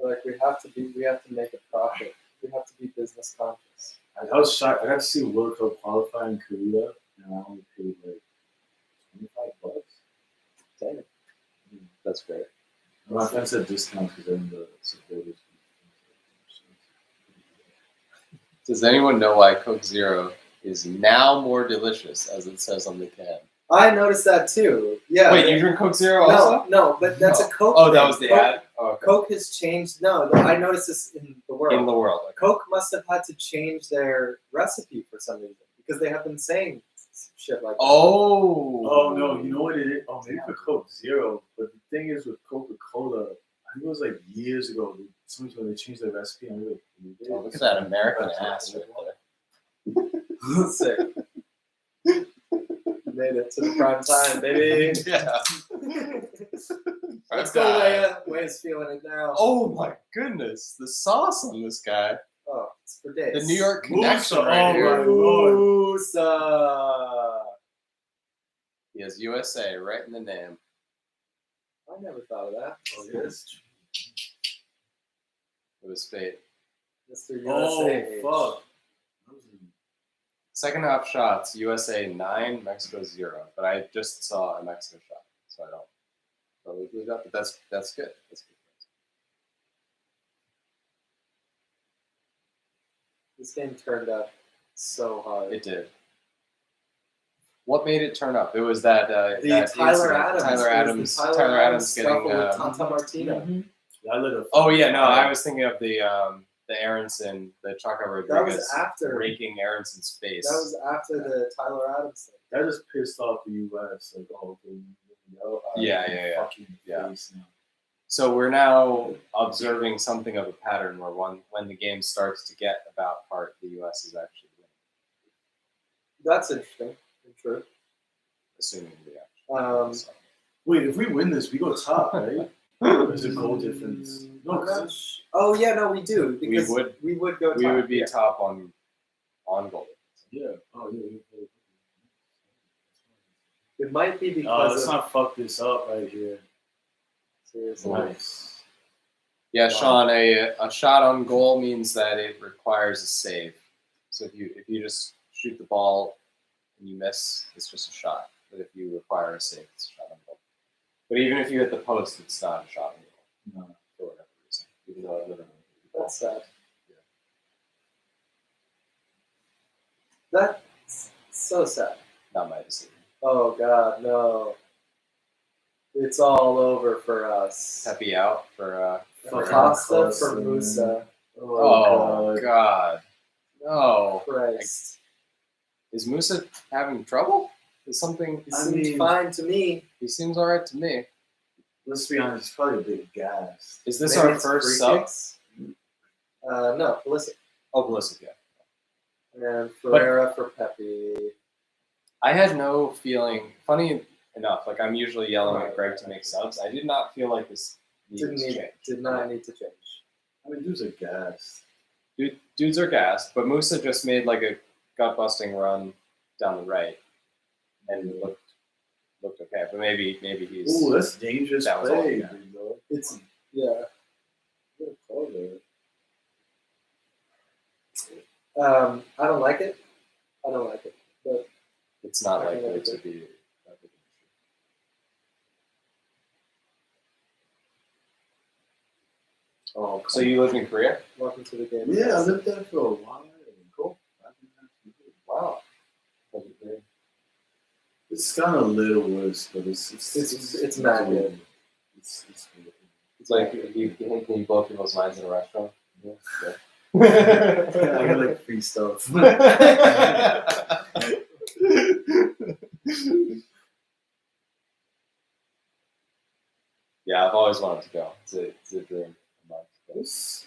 Like, We have to make a profit. We have to be business conscious. I was shocked. I got to see World Cup qualify in Korea, and I only paid like $25. Damn. That's great. My friend said discount because they're in the supporters. Does anyone know why Coke Zero is now more delicious, as it says on the can? I noticed that too. Yeah. Wait, you drink Coke Zero also? No, but that's a Coke. Oh, that thing. was the Coke, ad? Oh, okay. Coke has changed. No, I noticed this in the world. In the world. Okay. Coke must have had to change their recipe for some reason because they have been saying shit like that. Oh no, you know what it is? Oh, maybe for Coke Zero. But the thing is with Coca-Cola, I think it was like years ago. Sometimes when they changed their recipe, and we like, Oh, look at that American ass right there. Sick. Made it to the prime time, baby. Yeah. Let's go, Leia. Leia's feeling it now. Oh my goodness, the sauce on this guy. Oh, it's for days. The New York Musa, connection right oh here. my lord. Musa. He has USA right in the name. I never thought of that. Oh, yes. It was fate. Mr. Oh, USA. fuck. Second half shots, USA 9, Mexico 0. But I just saw a Mexico shot, so I don't totally believe that. But that's good. That's good. This game turned up so hard. It did. What made it turn up? It was that that Tyler incident. Adams. Tyler Adams getting. scuffle with Tata Martino. I lit a Oh yeah, no, I was thinking of the Aronson, the Chaco That Rodriguez was after. breaking Aronson's face. That was after the Tyler Adams thing. That just pissed off the U.S. Like, oh, okay, Yeah. Fucking face now. So we're now observing something of a pattern where when the game starts to get about part, the U.S. is actually winning, That's interesting. True. assuming the action. So. Wait, if we win this, we go top, right? There's a goal difference. No, I'm not sh- oh yeah, no, we do because we would go. We top. would be Yeah. top on goal. yeah. Oh, yeah. It might be Oh, because let's of not fuck this up right here. seriously. Nice. Yeah, Sean, a shot on goal means that it requires a save. So if you just shoot the ball and you miss, it's just a shot. But if you require a save, it's a shot on goal. But even if you hit the post, it's not a shot on goal. No. For whatever reason. Even though it literally That's sad. Yeah. That's so sad. Not my decision. Oh God, no! It's all over for us. Pepe out for Acosta for Musa. Oh God. No. Christ. Is Musa having trouble? Is something He seems fine to me. he seems alright to me. let's be honest, it's probably a bit gas. Is this Maybe our it's first free sub? kicks? No, Pulisic. Oh, Pulisic, yeah. And Ferreira for Pepe. I had no feeling. Funny enough, like I'm usually yelling at Greg to make subs. I did not feel like this needed to change. Did not need to change. I mean, dudes are gas. Dudes are gassed, but Musa just made like a gut-busting run down the right and looked okay. But maybe he's. Ooh, that's dangerous That was all, play. yeah. Bro. It's yeah. What a call there. I don't like it. But It's not likely to be. Oh, So you lived in Korea? welcome to the game. yeah, I lived there for a while. Cool. Wow. It's gotten a little worse, but it's not good. It's good. It's like can you blow people's minds in a restaurant? Yeah. I got like free stuff. Yeah, I've always wanted to go. It's a dream. Yeah,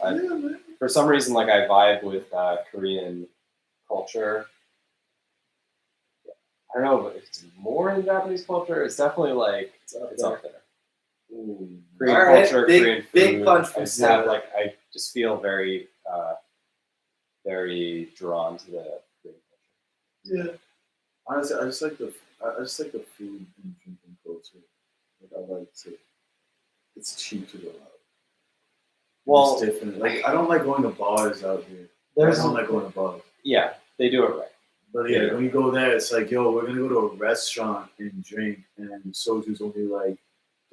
man. For some reason, like I vibe with Korean culture. I don't know if it's more than Japanese culture. It's definitely like it's up there. Ooh. Korean All right, culture, big- Korean food. big punch from I just have, Sarah. like I just feel very, very drawn to the Korean culture. Yeah. Honestly, I just like the food and drinking culture. Like I like to. It's cheap to go out. Well, It's different. Like I don't like going to bars out here. I don't like going to bars. yeah, they do it right. But yeah, when you go there, it's like, yo, we're gonna go to a restaurant and drink, and soju's only like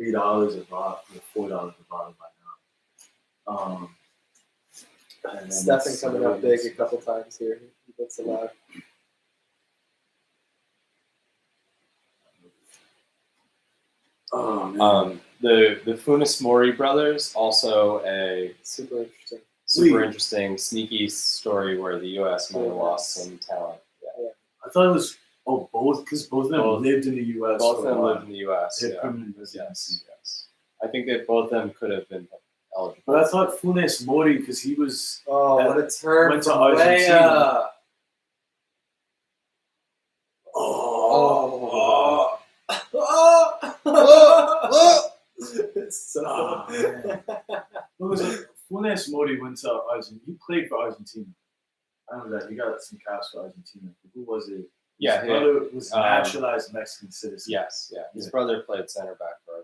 $3 a bottle, or $4 a bottle by now. And then Stefan it's coming up big a couple times here. That's a lot. Oh man. The Funes Mori brothers, also a Super interesting. super interesting, sneaky story where the U.S. might have lost some talent. Yeah. I thought it was both because both of them Both. lived in the U.S. Both of for a them while. lived in the U.S. They had Yeah. permanent residency. Yes. I think that both of them could have been eligible. But I thought Funes Mori because he was Oh, what a turn went to from Argentina. Leia. It's so Oh, man. Funes Mori went to Argentina. He played for Argentina. I know that. He got some cash for Argentina. Who was it? Yeah, His brother was um, naturalized Mexican citizen. Yes, yeah. His Yeah. brother played center back for.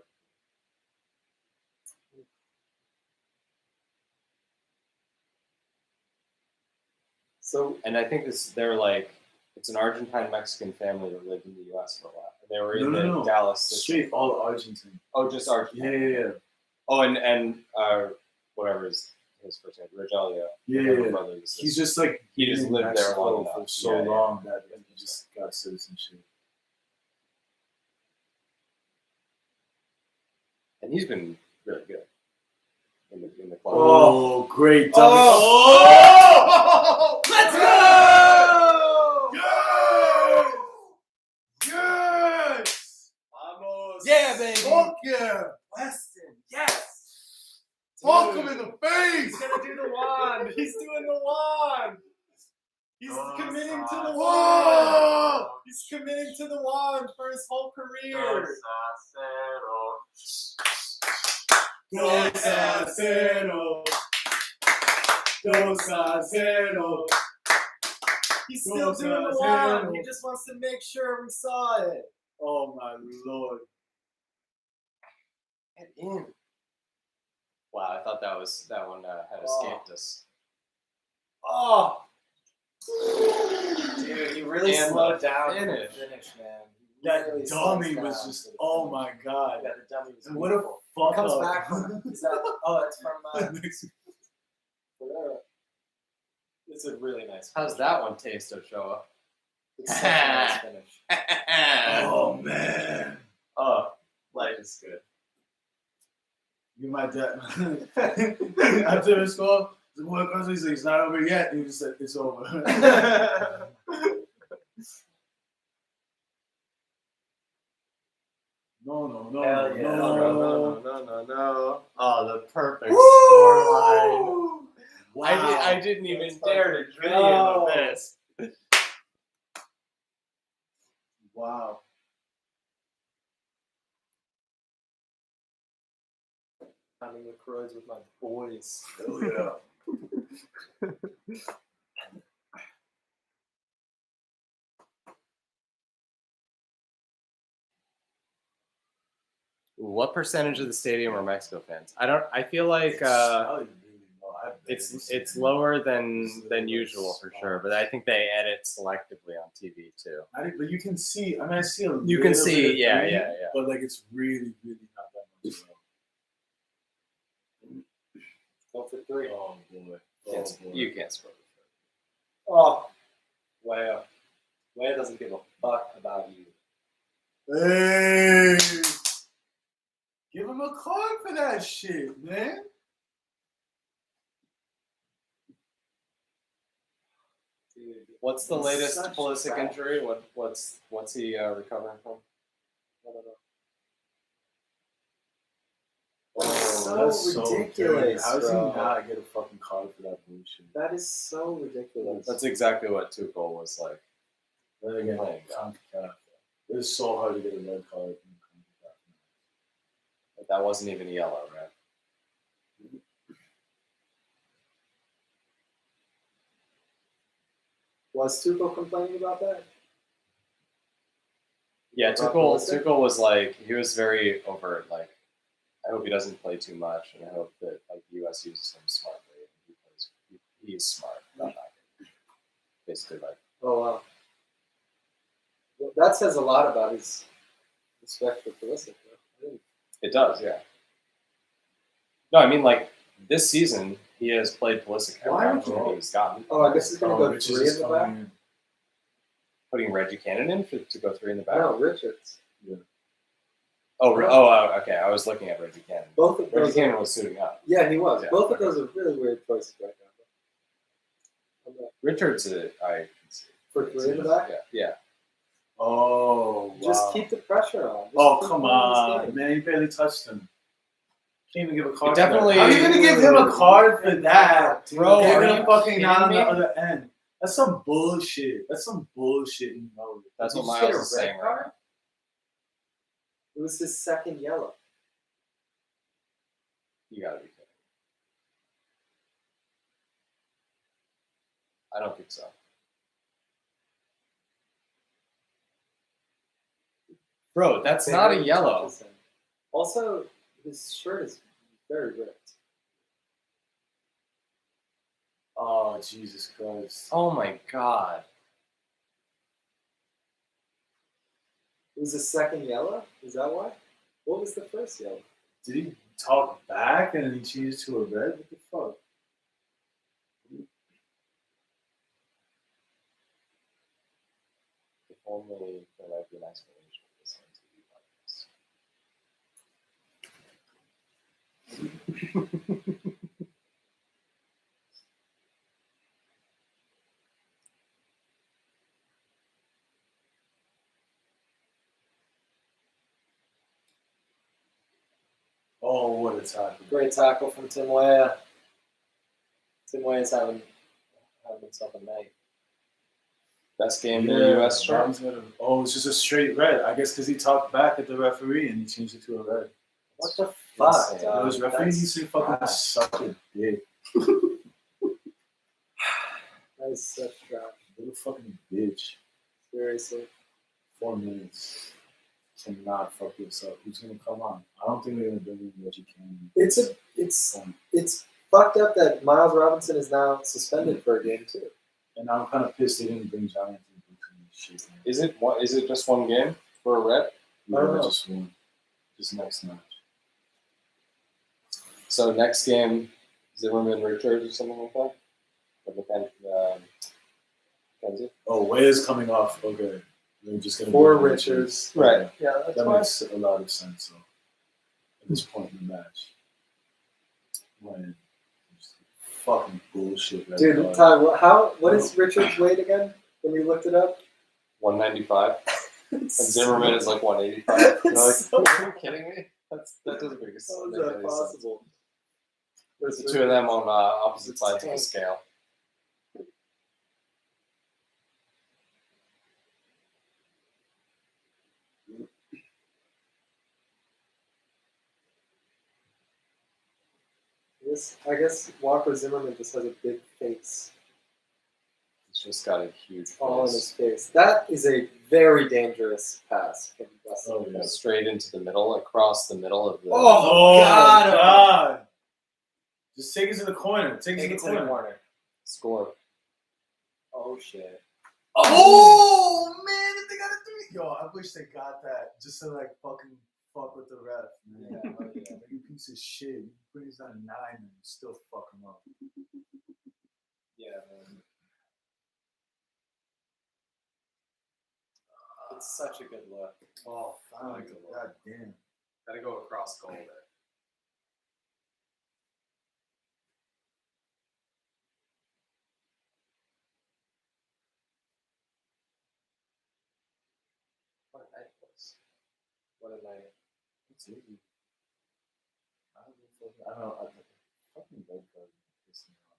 So And I think they're like it's an Argentine Mexican family that lived in the U.S. for a while. They were in No. the Dallas system. Straight all Argentine. Oh, just Argentina. Yeah. Oh, and whatever his first name, Rogelio. Yeah. Brother, He's just like He just in lived there Mexico long for enough. so Yeah. long that he just got citizenship. And he's been really good in the club. Oh, great! Oh! Let's go! Yes! Vamos! Yeah, baby! Fuck yeah! Weston, yes! Fuck him in the face! He's gonna do the wand! He's doing the wand! He's committing to the wand! Whoa! He's committing to the wand for his whole career! Dos a cero. 2-0. He's still doing the wand! He just wants to make sure we saw it! Oh my lord! Get in. Wow, I thought that one had escaped us. Oh! Dude, he really And slowed the down finish. for the finish, man. He That really dummy slows was down just, for the oh finish. my god! Yeah, the dummy was And what a beautiful. fuck Comes up. back from, is that, oh, that's from, it's a really nice finish. How's that one taste, Ochoa? It's such a nice finish. Oh man! Oh, life is good. You my dad. After the score, the boy comes and says, "It's not over yet." And he just said, "It's over." No. Hell yeah. No. Oh, the perfect Woo! scoreline. Wow. I didn't even That's dare to fucking dream go. of this. Wow. Having LaCroix with my boys. Hell yeah. What percentage of the stadium are Mexico fans? I feel like I don't even really know. I've barely it's seen lower it. than usual for sure, but I think they edit selectively on TV too. But you can see. I mean, I see a You can little see, bit of yeah, green, yeah. But like, it's really not that much. Go for 3. Oh boy. You can't score. Oh, Wea. Wea doesn't give a fuck about you. Hey, give him a card for that shit, man. Dude, What's the he's latest such Pulisic trash. injury? What's he recovering from? I don't know. Oh, That's so dirty. ridiculous, How does he bro. not get a fucking card for that bullshit? That is so ridiculous. That's exactly what Tuchel was like. Then again, Playing. CONCACAF. It's so hard to get a red card in CONCACAF. But that wasn't even yellow, right? Was Tuchel complaining about that? Yeah, About Tuchel Pulisic? was like, he was very overt. Like, I hope he doesn't play too much, and I hope that like the US uses him smartly. He is smart. Not that. Basically, like. Oh, wow. Well, that says a lot about his respect for Pulisic. It does, yeah. No, I mean like this season he has played Pulisic every Why would opportunity you- he's gotten. Oh, I guess he's going to go Richards 3 is in the coming back? in. Putting Reggie Cannon in to go 3 in the back. No, Richards. Okay. I was looking at Reggie Cannon. Both of Reggie those. Cannon was suiting up. Yeah, he was. Yeah, Both of okay. those are really weird choices right now. Richards, I can see. For 3 in the back? Yeah. Oh, wow. Just keep the pressure on. Just Oh, keep come playing this on, game. man. You barely touched him. Can't even give a card. Definitely- For that. How are you gonna give him a card for that, Bro, They're are gonna you fucking not on kidding the me? other end. That's some bullshit. You know. That's Did what you just get Miles is a red saying card? right now. It was his second yellow. You gotta be kidding. I don't think so. Bro, that's not a yellow. Also, his shirt is very ripped. Oh, Jesus Christ. Oh my god. It was his second yellow? Is that why? What was the first yellow? Did he talk back and then he changed to a red? What the fuck? If only there might be an explanation for this on TV Oh, what a tackle. Great tackle from Tim Weah. Tim Weah's having himself a night. Best game in the US that shirt. was gonna- Oh, it's just a straight red. I guess because he talked back at the referee and he changed it to a red. What the fuck, Insane. dog? Those referees That's used to fucking trash. suck a dick. That is such trash. What a fucking bitch. Seriously. 4 minutes to not fuck this up. Who's gonna come on? I don't think they're gonna bring in Reggie Cannon. It's fucked up that Miles Robinson is now suspended for a game too. And I'm kind of pissed they didn't bring Giants into shit. Is it just one game for a red? I don't know. Just one. Just next match. So next game, Zimmerman Richards or something like that? Or Kenzie? Oh, Weah's coming off. Okay. They're just gonna For bring Richards. Right. Yeah, that's That why. makes a lot of sense, though. At this point in the match. When fucking bullshit. Red Dude, card. Ty, what is Richard's weight again? When you looked it up? 195. And Zimmerman is like 185. You're like, So- are you kidding me? That doesn't make How is make that any sense. possible? There's the two of them on opposite sides of the tank. scale. I guess Walker Zimmerman just has a big face. He's just got a huge All in face. his face. That is a very dangerous pass from Weston. Oh, yeah. Straight into the middle, across the middle of the. Oh, got him. God. Just take it to the corner. Take Take it it to the corner. Score. Oh shit. Oh man, if they got a three. Yo, I wish they got that just to like fucking fuck with the ref. Man. Yeah, oh, yeah. Like, you piece of shit. You bring us down to 9 and you still fuck him up. Yeah, man. It's such a good look. Oh, finally, good look. God damn. Gotta go across goal there. What a night it was. What a night. It's easy. I don't know. Fucking red card.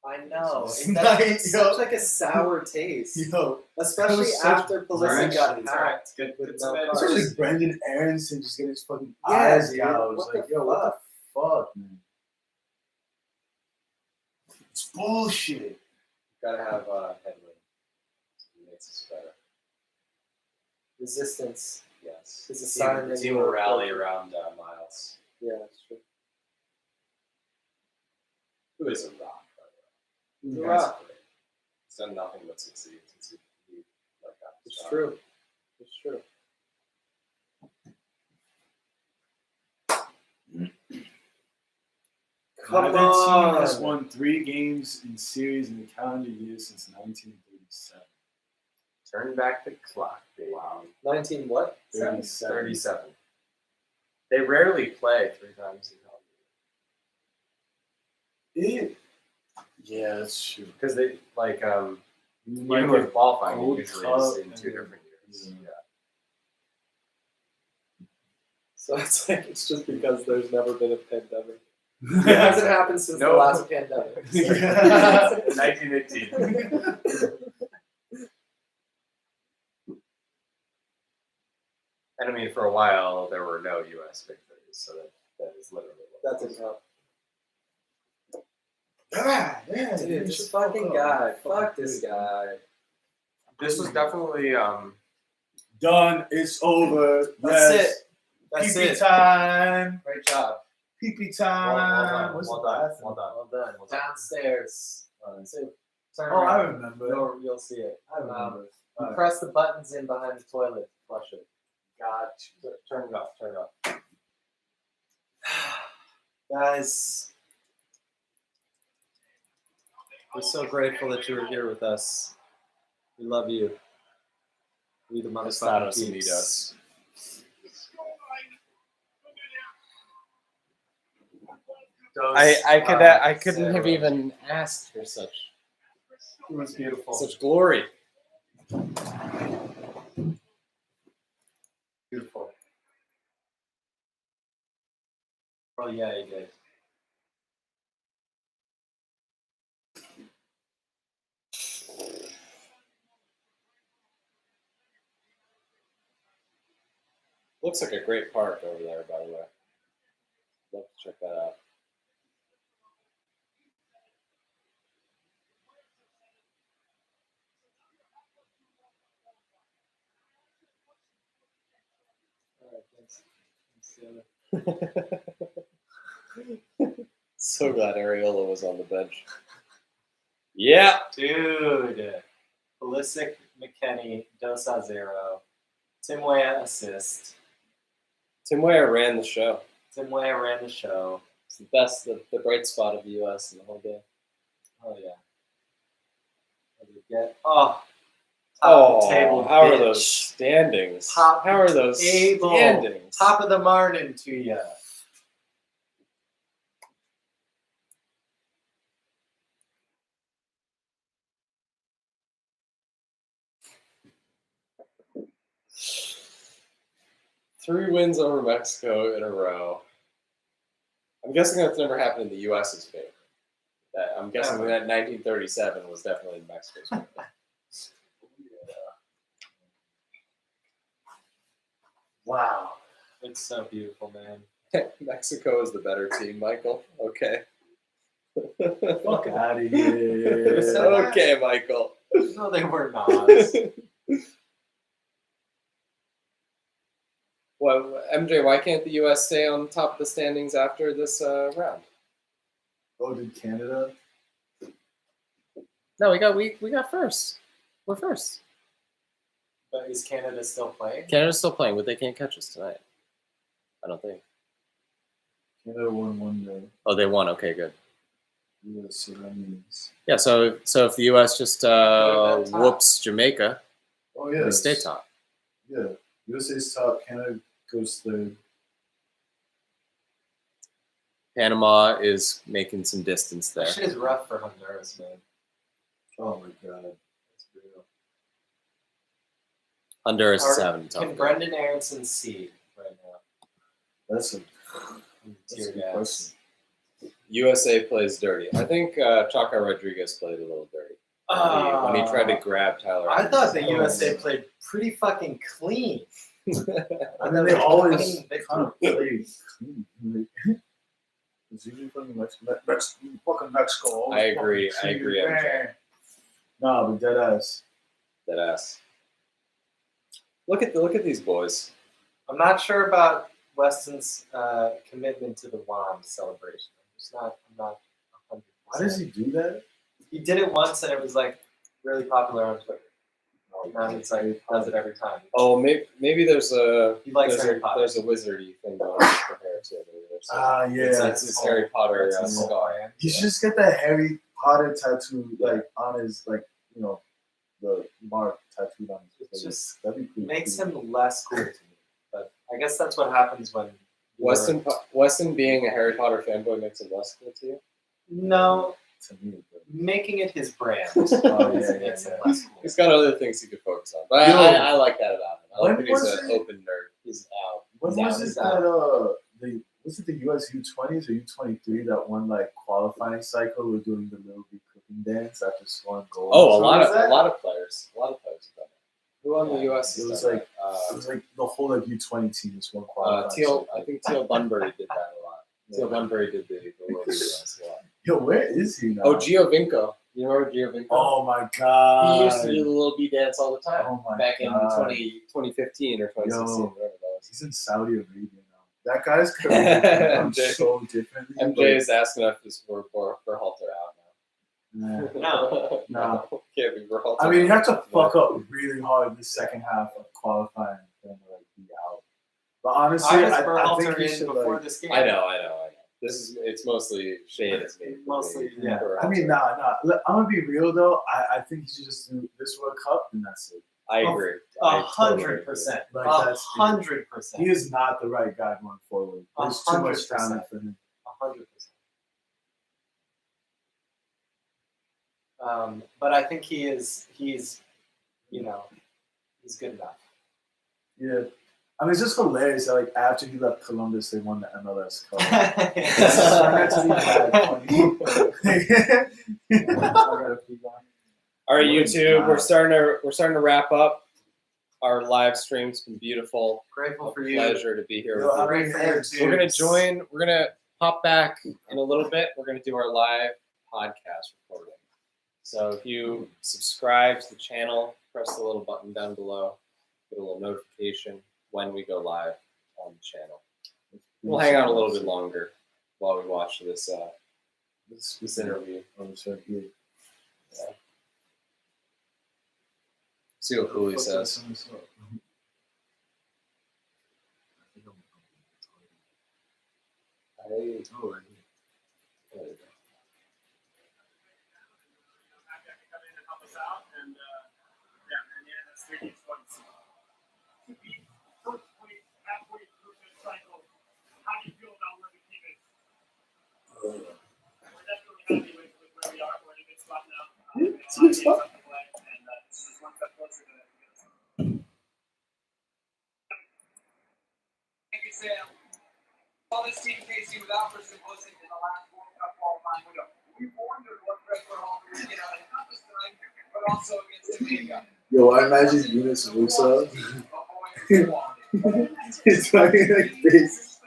I know. It's It's nice, yo. such like a sour taste. Yo, Especially was such after Pulisic got It's hacked. Good, with good no submission. cards. especially Brendan Aronson just getting his fucking Yeah, eyes dude. gouged. What Like, the yo, what fuck? the fuck, man? It's bullshit. Gotta have headwind. It makes us better. Resistance Yes. is a The sign team, that the team you will are rally broken. around Miles, Yeah, that's true. who is a rock, by the way. The The guy's Rock. great. He's done nothing but succeed since he like that. It's true. It's true. Come Neither team has on. won 3 games in series in the calendar year since 1937. Turn back the clock, baby. Wow. 19 what? 37. They rarely play 3 times in college. Yeah, that's true. Because they, like, You even might with get qualifying, Gold it usually Cup is in and 2 then- different years. yeah. Yeah. So it's like it's just because there's never been a pandemic. It Yeah. hasn't happened since the No. last pandemic. Yeah. 1918. And I mean, for a while, there were no U.S. victories, so that is literally what That didn't help. Ah, yeah, Dude, you this should fucking fuck guy. up. Fuck this Fucking guy. This was definitely Done. It's over. That's Yes. it. That's Pee-pee it. time. Great job. Pee-pee well time. done, What's well the done, bathroom? well done. Well done. Downstairs. So turn Oh, I around. remember. You'll see it. I remember. You Alright. press the buttons in behind the toilet. Flush it. Gotcha. Turn it off. Turn it off. Guys, we're so grateful that you were here with us. We love you. We the motherfucking Estados peeps. Unidos. I couldn't have even asked for such. It was beautiful. Such glory. Beautiful. Oh yeah, you did. Looks like a great park over there, by the way. Love to check that out. All right, thanks. So glad Areola was on the bench. Yeah. Dude, Pulisic, McKennie, Dos a 0. Tim Weah assist. Tim Weah ran the show. Tim Weah ran the show. It's the best, the bright spot of the U.S. in the whole game. Oh yeah. What did we get? Oh, top of the table. how are bitch. those standings? Top how are those table. standings? Top of the morning to ya. 3 wins over Mexico in a row. I'm guessing that's never happened in the U.S.'s favor. I'm guessing that 1937 was definitely Mexico's favor. Wow. It's so beautiful, man. Mexico is the better team, Michael. Okay. Fuck out of here. Okay, Michael. No, they were not. Well, MJ, why can't the U.S. stay on top of the standings after this round? Oh, did Canada? No, we got first. We're first. But is Canada still playing? Canada's still playing, but they can't catch us tonight. I don't think. Canada won 1-0. Oh, they won. Okay, good. Yeah, so that means. Yeah, so if the U.S. just whoops Jamaica, Oh yeah. they stay top. Yeah, USA's top. Canada goes third. Panama is making some distance there. That shit is rough for Honduras, man. Oh my god. That's brutal. Honduras is having a tough Can game. Brendan Aronson see right now? That's a Tear good gas. question. USA plays dirty. I think Chaco Rodriguez played a little dirty when he tried to grab Tyler. I thought the Adams. USA played pretty fucking clean. I mean, they always kind of play clean. It's usually from fucking Mexico. I agree. I agree. MJ. Nah, but dead ass. That ass. Look at these boys. I'm not sure about Weston's commitment to the WAM celebration. I'm not 100%. Why does he do that? He did it once and it was like really popular on Twitter. Now it's like he does it every time. Oh, maybe there's a He likes Harry Potter. there's a wizardy thing going on for hair too. Yeah. It's his Harry Potter That's his whole scar. brand. He should just get that Harry Potter tattoo, like on his, like, you know, the mark tattooed on his face. It just That'd be cool. makes him less cool to me. But I guess that's what happens when Weston being a Harry Potter fanboy makes him less cool to you? No, To me, but making it his brand yeah, makes him yeah. less cool. He's got other things he could focus on. But Yo. I like that about him. I like When that he's was an it? open nerd. He's out. when He's out. was it He's that out. was it the US U20s or U23 that won like qualifying cycle were doing the little big cooking dance after scoring goals? Oh, a So lot was of that? players. A lot of players have done that. Who on the U.S. It has was done like that? it was like the whole like U20 team just won qualifying. Teal. cycle. I think Teal Bunbury did that a lot. Yeah. Teal Bunbury did the World U.S. a lot. Yo, where is he now? Oh, Giovinco. You remember Giovinco? Oh my god. He used to do the little B dance all the time. Oh my back in god. 2015 or 2016, Yo. whatever that was. He's in Saudi Arabia now. That guy's career is MJ. so differently. MJ is asking us for Halter out Nah. now. No. Can't be Berhalter. I mean, you have to fuck up really hard in the second half of qualifying for him to like be out. But honestly, I was I Berhalter think he in should before like. this game. I know. It's mostly shade at me. Mostly, yeah. I mean, nah. Look, I'm gonna be real though. I think he should just do this World Cup and that's it. I agree. I totally agree. 100%. Like, that's it. 100%. He is not the right guy going forward. There's too much 100%. talent for him. 100%. But I think he's good enough. Yeah. I mean, it's just hilarious that like after he left Columbus, they won the MLS Cup. All right, Oh my YouTube. God. We're starting to wrap up. Our live stream's been beautiful. Grateful A for you. pleasure to be here Yo, with you. Great for your tubes. We're gonna join. We're gonna pop back in a little bit. We're gonna do our live podcast recording. So if you subscribe to the channel, press the little button down below, get a little notification when we go live on the channel. We'll hang out a little bit longer while we watch this interview. Yeah. See what Cooley says. It's a good spot. All this team Casey without Christian Wilson in the last World Cup qualifying window. We wondered what Fresco Hall would get out of not this time, but also against Jamaica. Yo, I imagine Yunus Musa. It's fucking like this.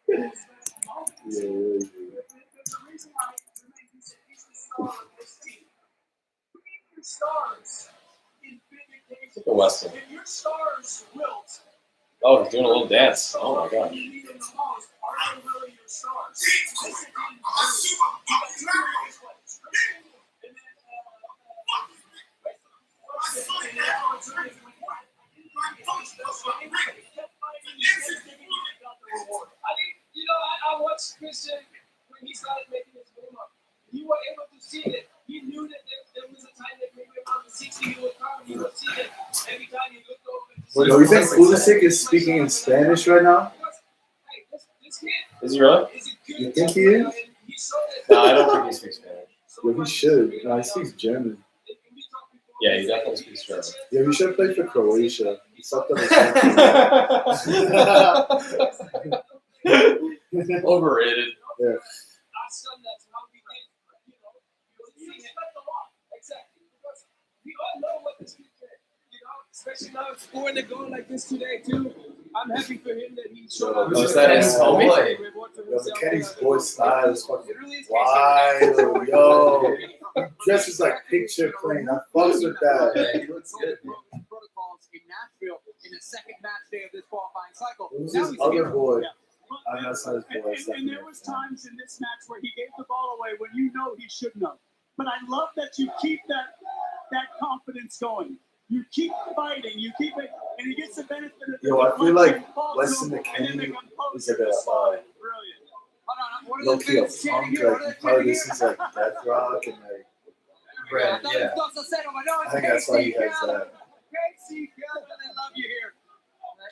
Yeah. The Weston. If your stars wilt, Oh, he's doing a little dance. Oh my god. you need them the most. Are they really your stars? I watched Christian when he started making his warm up. You were able to see it. He knew that there was a time that maybe around the 60 he would come and he would see it every time he looked over. Wait, no, you think Pulisic is speaking in Spanish right now? Hey, this kid, Is he really? is it good? You think he is? No, I don't think he speaks Spanish. Well, he should. No, he speaks German. Yeah, he definitely speaks German. Yeah, he should play for Croatia. He sucked up his Overrated. Yeah. Our son, that's how we did, exactly. Because we all know what this kid did, especially now scoring a goal like this today too. I'm happy for him that he showed up. Oh, is that his homie? Yo, McKenny's voice style is fucking wild. Yo, dresses like picture plane. I fucks with that. Yeah, he looks good, man. Protocols in Nashville in the second match day of this qualifying cycle. Who's Now his he's other here. boy? Yeah. I know it's not his boy. It's And there was times in this match where he gave the ball away when you know he shouldn't have. But I love that you keep that confidence going. You keep fighting. You keep it, and he gets the benefit of the Yo, I feel like falls Weston to him, and then the McKennie composure is like is solid. Brilliant. low key a punk. Like, part of this is like death rock and like. Right, yeah. I think that's why he has that. Casey, good. They love you here.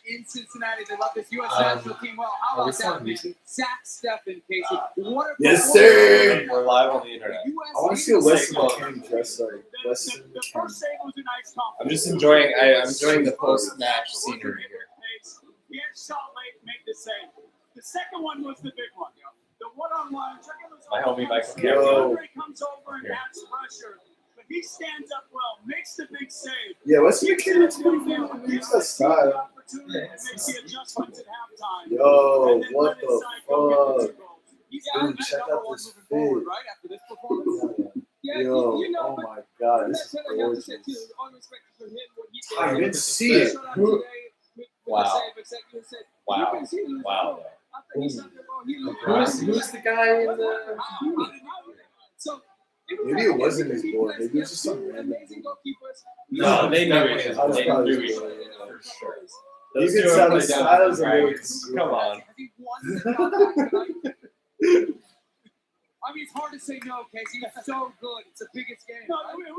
In Cincinnati, they love this U.S. national team. Well, how are we about still that, on man? YouTube? Zach Steffen, Casey. What a Yes, performance. sir. We're live on the internet. I want to see a Weston McKennie dress like Weston The first McKennie. save was a nice compliment. I'm just enjoying. I'm enjoying the post-match scenery here. He had Salt Lake make the save. The second one was the big one. The one-on-one. My homie Michael Yo. Andre comes over and adds pressure, but he stands up well, makes the big save. Yeah, Weston McKennie's pretty good. He's that style. Makes the adjustments at halftime. Yo, And then what let his the side go get the fuck? two goals. He's Dude, got check number out one this moving forward, fit. right after this performance. Yeah, Yo, you know, oh but my god, this is that's what I have to say gorgeous. too. All respect for him, what he did. I didn't see He it. showed up today with Wow. the save, except you said, Wow. you can see he was Wow. wrong. After he shot the ball, he looked Who's the guy in the? So Maybe it wasn't his boy. Maybe it was just some random dude. No, they knew definitely each his other. boy. They knew each other for sure. You Those can two tell play the down styles the are really Dragons. Come on. I mean, it's hard to say no, Casey. It's so good. It's the biggest game. No, Right? it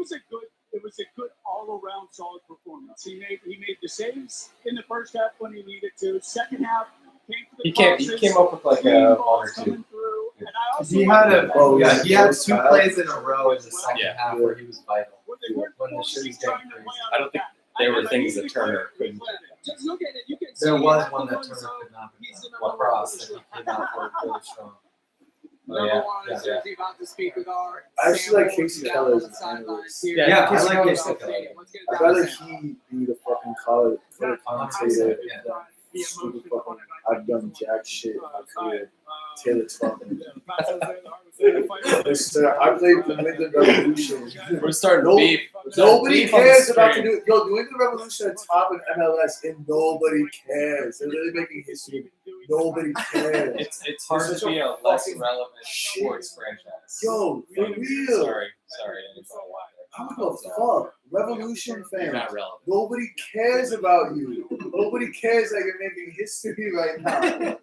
was a good all-around solid performance. He made the saves in the first half when he needed to. Second half came for the He crosses, came up with like clean a one balls or two. coming through. And I also He had a Oh, yeah. yeah. He had two plays in a row in the second Yeah. half where he was vital. when they weren't when the forcing shit was getting trying to crazy. play I out don't of think that. there were And I things need that to Turner clear couldn't. Just look at it. You can see There was half one the that ones, Turner could not he's the be. number Lacrosse one that he came out for really strong. Oh, Number yeah. one on his jersey, about to speak with our I actually like Sam Casey Ward Keller down as on an the sidelines analyst. here. Yeah, I Casey like Keller's Casey on Keller. stadium. Let's get it I'd down to rather Sam. he be the fucking color commentator Yeah. than stupid fucking I've done jack shit in my career. Taylor Twellman. Mister, I played for New England Revolution. We're starting No- beef. Nobody Beef on the cares about the stream. New England Revolution are top in MLS and nobody cares. They're really making history. Nobody cares. It's hard It's to be a such a less fucking relevant shit. sports franchise. Yo, for real. Sorry. anybody out I there. don't give a fuck. Revolution You're fans. not relevant. Nobody cares about you. Nobody cares that you're making history right now.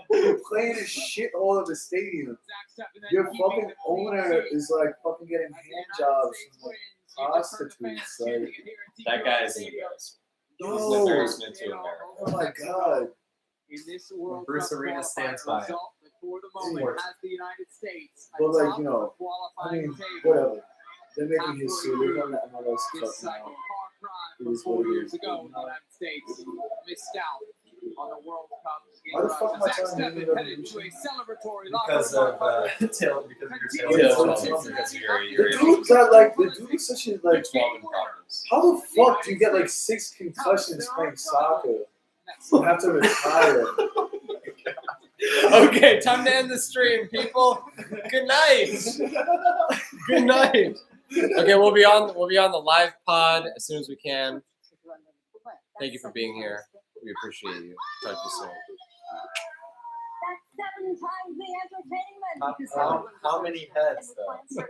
You're playing a shithole of a stadium. Your fucking owner is like fucking getting hand jobs from like prostitutes. Like, That guy is an embarrassment. He's an yo, embarrassment to America. oh my god. In this World Bruce Cup Arena stands by it. result that for the moment Yeah. has the United States But, like, atop you know, the qualifying I mean, table. whatever. They're making history. They're on the MLS This Cup second now. far cry It from is 4 what it years is. ago, the United States missed out on the World Cup. Why the fuck am I Zach trying to Steffen do headed to a celebratory Because locker of room. Taylor, because of your Taylor. Taylor. Because you're The dude got like the dude is such a like. Swallowing problems. How the fuck do you get like 6 concussions playing soccer? You have to retire. Okay, time to end the stream, people. Good night. Good night. Okay, we'll be on the live pod as soon as we can. Thank you for being here. We appreciate you. Talk to you soon. That's 7 times the entertainment. How many heads though?